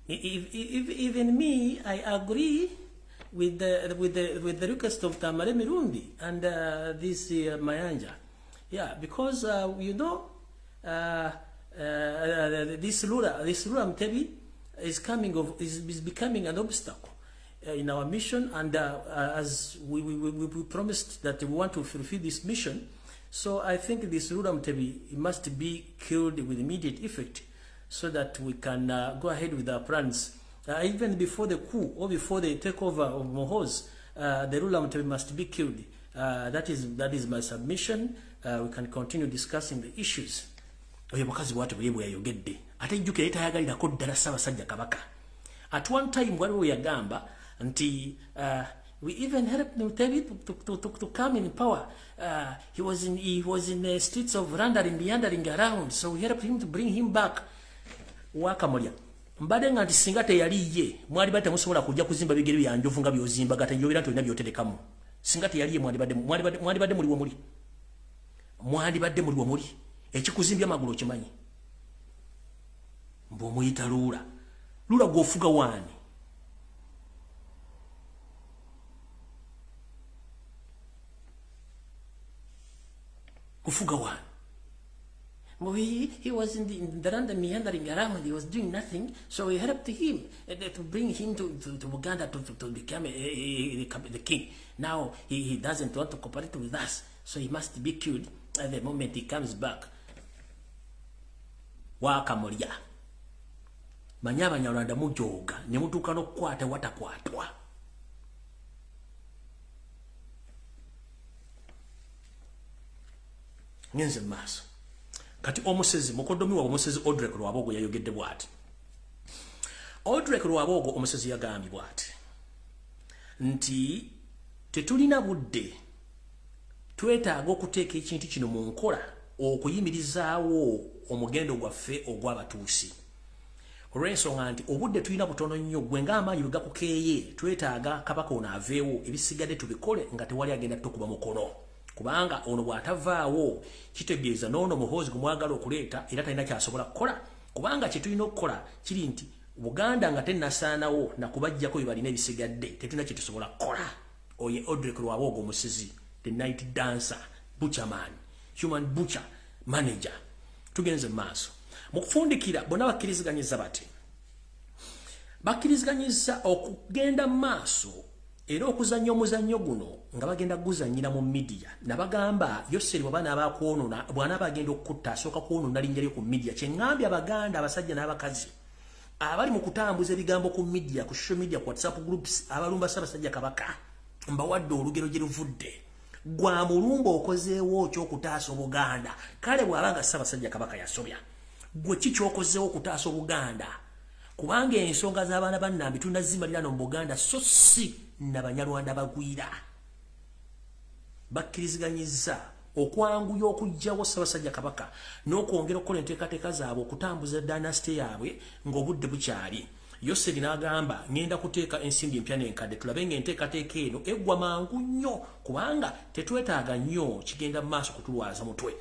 [SPEAKER 1] Even me, I agree with the request of Tamale Mirundi and this Mayanja. Yeah, because this Lura Mutebi is becoming an obstacle in our mission, and as we promised that we want to fulfill this mission, so I think this Lura Mutebi must be killed with immediate effect, so that we can go ahead with our plans. Even before the coup or before the takeover of Mohoz, the Lura Mutebi must be killed. That is my submission. We can continue discussing the issues. Oyo mukazi watu bwe yayogedde ate jjukira etayagalirako ddala Ssaabasajja Kabaka. At one time waliwo yagamba nti we even helped Mutebi to come in power. He was in the streets of meandering around, so we helped him to bring him back. Wakamulya mbadde nga nti singa teyali ye mwali badde musobola kujja kuzimba bigere byanjovu nga byozimba gata njogera nti olina byoterekamu. Singa teyali ye mwali badde muliwo muli ekikuzimbya amagulu okimanyi mb'omuyita Lura gw'ofuga waani kufuga waani. Well, he was in the land meandering around. He was doing nothing, so we helped him to bring him to Uganda to become the king. Now he doesn't want to cooperate with us, so he must be killed at the moment he comes back. Wakamulya manya Abanyarwanda mujoga ne mutuuka n'okukwata watakwatwa. Ngenze maaso kati omusezi mukodomi wa omusezi Odrek Lwabogo yayogedde bw'ati. Odrek Lwabogo omusezi yagambye bw'ati nti tetulina budde twetaaga okuteeka ekintu kino mu nkola okuyimirizaawo omugendo gwaffe ogw'abatuusi. Olw'ensonga nti obudde tulina butono nnyo gwe ng'amaanyi bwe gakukeeye twetaaga Kabaka ono aveewo ebisigadde tubikole nga tewali agenda tukuba mukono. Kubanga ono bw'atavaawo kitegeeza n'ono Muhoozi gwe mwagala okuleeta era talina kyasobola kukola. Kubanga kye tulina okukola kiri nti Buganda nga tennasaanawo nakubajjako bye balina ebisigadde tetulina kye tusobola kukola. Oye Odrek Lwabogo omusezi, the night dancer, butcher man, human butcher manager. Tugenze maaso mu kufundikira bonna bakkiriziganyizza bati bakkiriziganyizza okugenda maaso era okuzannya omuzannyo guno nga bagenda guzannyira mu media nabagamba Yoseri bw'abaana abakwonona bw'anaaba agenda okutta asooka kwonona linnya lye ku media. Kye ŋŋambye Abaganda abasajja n'abakazi abali mu kutambuza ebigambo ku media, ku social media, ku WhatsApp groups abalumba Ssaabasajja Kabaka mbawadde olugero gye luvudde. Gwa mulumba okozeewo ky'okutaasa Obuganda, kale bw'abanga Ssaabasajja Kabaka yasobya gwe ki ky'okozeewo okutaasa Obuganda? Kubanga ensonga z'abaana bannambi tunazimalira no mu Buganda so si n'Abanyarwanda bagwira bakkiriziganyizza okwanguya okujjawo Ssaabasajja Kabaka n'okwongera okukola enteekateeka zaabwe okutambuza dynasty yaabwe ng'obudde bukyali. Yoseri n'agamba ngenda kuteeka ensimbi empya n'enkadde tulabe ng'enteekateeka eno eggwa mangu nnyo kubanga tetwetaaga nnyo kigenda mu maaso kutulwaza mutwe.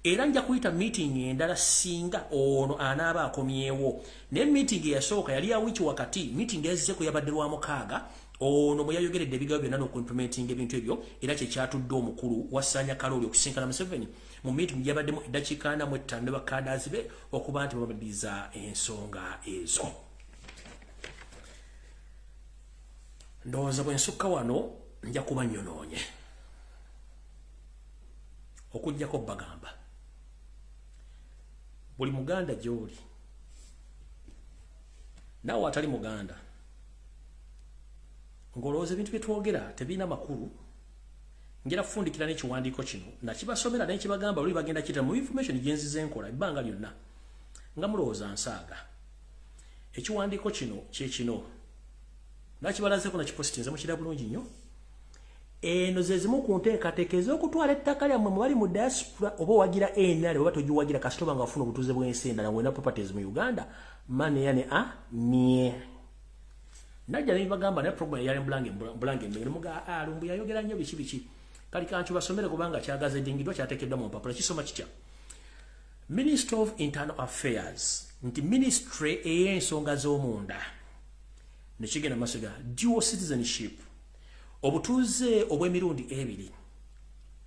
[SPEAKER 1] Era nja kuyita meeting endala singa ono anaaba akomyewo. Ne meeting eyasooka yali ya wiki wakati, meeting yazizeko yabadde lwa mukaaga. Ono bwe yayogeredde ebigambo byonna n'okuimplementing ebintu ebyo era kye kyatudde omukulu wa Ssaanya Kalooli okusinkana Museveni mu meeting yabaddemu eddakiika 45 ne bakadaazi be okuba nti babaddiza ensonga ezo. Ndowooza bwe nsukka wano nja kuba nyonoonye okuggyako bagamba buli Muganda gy'oli naawe atali Muganda ng'olowooza ebintu bye twogera tebiina makulu njera kufundikira n'ekiwandiiko kino nakibasomera n'ekibagamba luli bagenda kitera mu information gye nzize nkola ebbanga lyonna nga mulowooza nsaaga. Ekiwandiiko kino kye kino nakibalazeko nakipositinze mukira bulungi nnyo. Eno ze zimu ku nteekateeka ez'okutwala ettaka lyammwe mwe bali mu diaspora oba owagira NRA oba togiwagira kasitoba nga wafuna obutuuze bw'ensi endala ng'olina properties mu Uganda mane ne mie. Najja ne bagamba ne program yali Bulange mbere muga alumbu yayogera nnyo biki kali kanchu basomere kubanga kyagaze dingidwa kyatekeddwa mu mpapula kisoma kitya. Minister of Internal Affairs nti ministry ey'ensonga z'omunda nekigenda masiga dual citizenship obutuuze obw'emirundi ebiri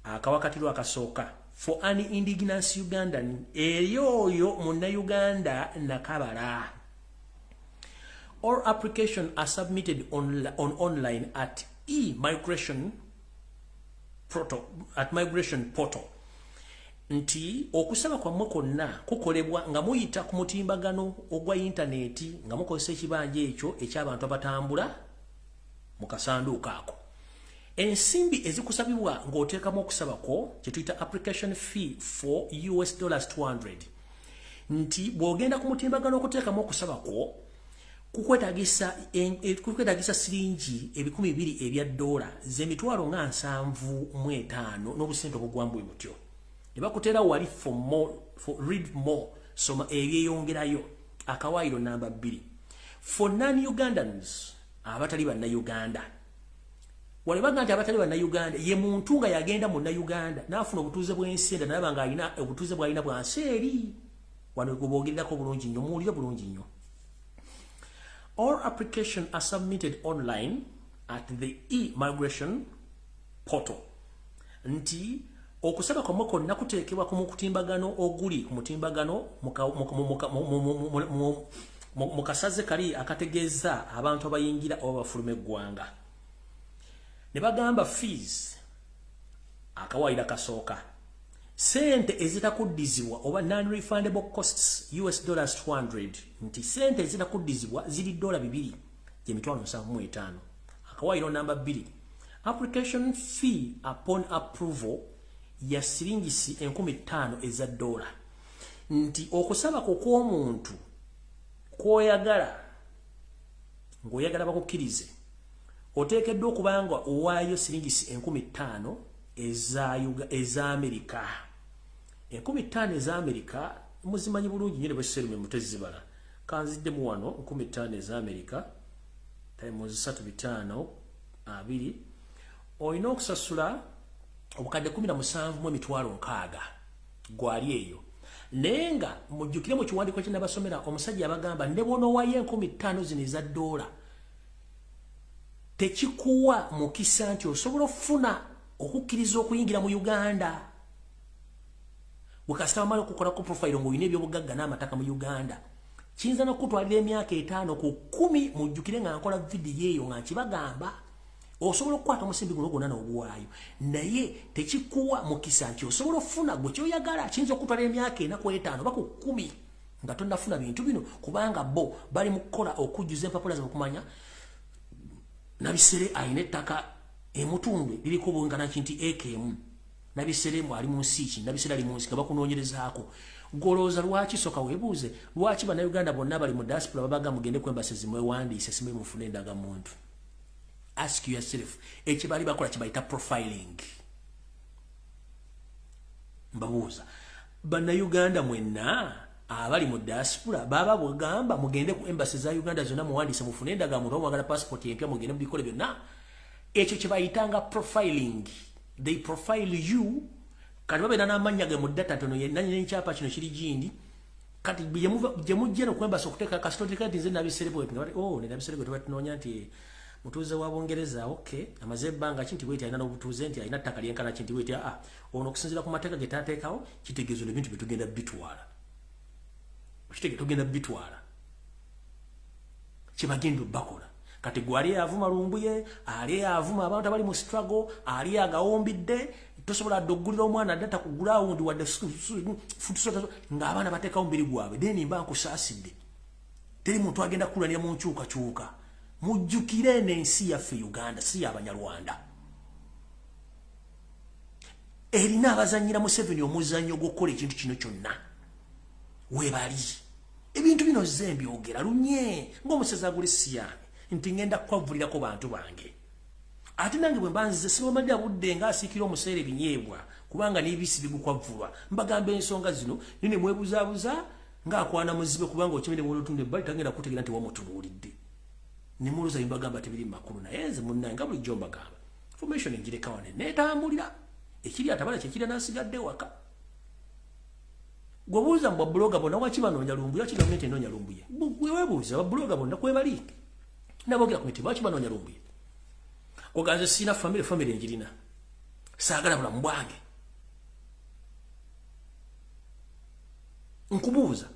[SPEAKER 1] akawakatirwa akasooka for an indigenous Ugandan eyoyo munna-Uganda nakabala. All applications are submitted on online at migration portal. Nti okusaba kwammwe kwonna kukolebwa nga muyita ku mutimbagano ogwa intaneti nga mukozesa ekibanja ekyo eky'abantu abatambula mu kasanduuko ako. Ensimbi ezikusabibwa ng'oteekamu okusaba kwo kye tuyita application fee for $200. Nti bw'ogenda ku mutimbagano okuteekamu okusaba kwo kukwetagisa siringi $200 ebya dola z'emitwalo nga 75 n'obusente obugwambu butyo. Ne bakutera wali for read more soma ebyeyongerayo akawaayiro namba 2 for non-Ugandans abatali banna-Uganda. Wale baga nti abatali banna-Uganda ye muntu nga yagenda munna-Uganda n'afuna obutuuze bw'ensi endala nalaba ng'alina obutuuze bw'alina bwansi eri wano guboogererako bulungi nnyo muwulire bulungi nnyo. All applications are submitted online at the e-migration portal. Nti okusaba kwamwe kwonna kuteekebwa ku mutimbagano oguli ku mutimbagano mu kasaze kali akategeeza abantu abayingira oba bafuluma eggwanga. Ne bagamba fees akawaayira kasooka sente ezitakuddizibwa oba non-refundable costs $200 nti sente ezitakuddizibwa ziri $200 $75. Akawaayiro namba 2 application fee upon approval ya siringisi 15,000 eza dola. Nti okusaba kw'omuntu kw'oyagala ng'oyagala bakukkirize oteekeddwa okubanga owaayo siringisi 15,000 eza Amerika. 15,000 eza Amerika muzimanyi bulungi nnyo ne bwekiseerume mutezibala kanziddemu wano 15,000 eza Amerika times 3 5 olina okusasula obukadde 17,600 gwali eyo. Naye nga mujjukire mu kiwandiiko kye nabasomera omusajja abagamba ne bw'onoowayo 15,000 zino eza dola tekikuwa mukisa nti osobola okufuna okukkiriza okuyingira mu Uganda. Wekasita wamala okukolako profile ng'olina ebyobugagga n'amataka mu Uganda kiyinza n'okutwalira emyaka 5 ku 10 mujjukire nga nkola vidiyo eyo nga nkibagamba osobola okukwata omusimbi guno gwonna n'oguwaayo naye tekikuwa mukisa nti osobola okufuna gwe kyoyagala kiyinza okutwalira emyaka 4 ku 5 oba ku 10 nga tonnafuna bintu bino kubanga bo bali mu kukola okujjuza empapula z'okumanya Nabisere ayina ettaka emutundu liriko bungana kinti ekemu Nabisere ali mu nsi ki Nabisere ali mu nsi bakunoonyerezaako golooza lwaki soka weebuuze lwaki bannayuganda bonna bali mu diaspora babaga mugende ku embassy zimwewandiise simwe mufune endaga muntu. Ask yourself ekibali bakola kibayita profiling. mbabuuza bannayuganda mwenna abali mu diaspora baba bwegamba mugende ku embassy za Uganda zonna muwandiise mufune endagaano mwagala passport empya mugende mubikole byonna ekyo kye bayitanga profiling. They profile you kati babeera n'amannya ge mu data tono yenanyina ekyapa kino kiri gindi kati gye mujja nokwembasa okuteeka kasitoti kati nze nabiserebweti nenabiserebweti batunoonya nti mutuuze wa Bungereza okay amaze ebbanga kinti bweti alina n'obutuuze nti alina ttaka lyenkana kinti bweti ono okusinziira ku mateeka ge taateekawo kitegeezo ebintu bye tugenda bitwala tugenda bitwala kyebagenda bakola kati gwe ali avuma lumbuye ali avuma abantu abali mu struggle ali agawombidde tosobola doggulira omwana data kugula wundi wadde futusota ng'abaana bateekawo mbiri gwabwe deni mba nkusaasidde teri muntu agenda kukulanira mu nkyukakyuka mujjukire n'ensi yaffe Uganda si y'Abanyarwanda erina abazanyira Museveni omuzannyo gw'okukola ekintu kino kyonna webali ebintu bino zembi ogera lunye ng'omusezi agula essiyani nti ngenda kwavulirako bantu bange ate nange bwe mbanzize sibamadde budde ng'asiikira omuseere ebinyeebwa kubanga n'ebisi bigukwavulwa mbagamba ensonga zino nine mwebuzaabuza ng'akwana muzibe kubanga okimende mwolotunda ebbali tagenda kutegeera nti wamutunuulidde ne muluza mbagamba tebiri makulu naye nze munnange nga bulijjo mbagamba information engireka wane neetambulira ekiri atabala kyekiri n'asigadde waka gwebuuza mu babbuloga bonna waki banoonya lumbuye waki gavumenti enoonya lumbuye wewebuuza babbuloga bonna kwebali nabogera ku mitima waki banoonya lumbuye oganze sina famire njirina saagala bulamu bwange nkubuuza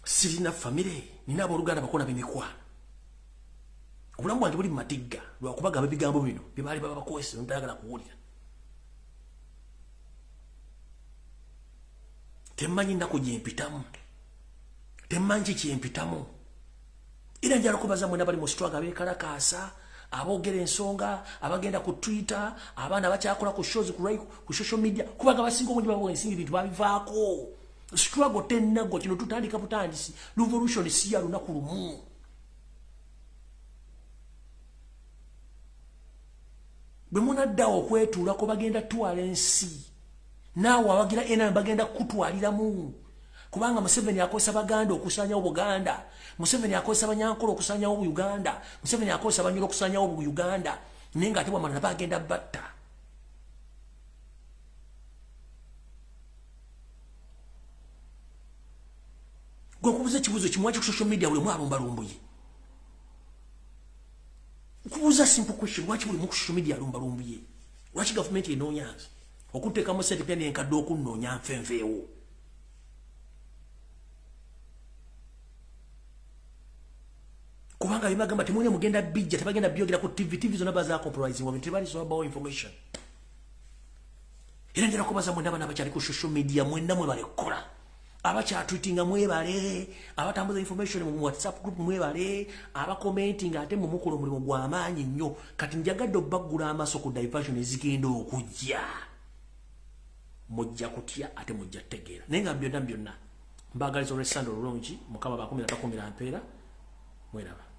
[SPEAKER 1] sirina famire nina abooluganda bakona b'emikwano obulamu bwange buli mu matigga lwakubagamba ebigambo bino byebaali baba bakwese ntayagala kuwulira temanyi nnaku gyempitamu temanyi kyempitamu era njala kubaza mwena bali mu struggle abeekalakaasa aboogera ensonga abagenda ku Twitter abaana bakyakola ku shows ku social media kubanga basinga obungi babo ensingi bintu babivaako struggle tennago kino tutandika butandisi revolution si ya lunaku lumu bwe munaddawo okwetuulako bagenda twala ensi naawe abagira ena bagenda kutwaliramu kubanga Museveni akozesa baganda okusanyawo Buganda Museveni akozesa Banyankole okusanyawo Uganda Museveni akozesa Banyoro okusanyawo Uganda naye ng'ate bwamala bagenda batta gwe kubuuza ekibuuzo kimwaki ku social media buli alumbalumbuye kubuuza simple question lwaki buli mu ku social media alumbalumbuye lwaki gavumenti enoonyanze okuteekamu sente pya nenkadde okunnoonya nfenfeewo kubanga bimagamba temwene mugenda bijja tebagenda byogera ku TV zonna baza compromising wabintu tebalisobabawo information era njala kubaza mwena abana abakyali ku social media mwena mwe balekkola abakyatwitinga mwebale abatambuza information mu WhatsApp group mwebale abakomentinga ate mu mukola omulimu gw'amaanyi nnyo kati njagadde obbagula amaaso ku diversion ezigenda okujja mujja kutya ate mujja tegeera naye nga byonna mbagaliza olw'essande olulungi mukama 10 mpeera mweraba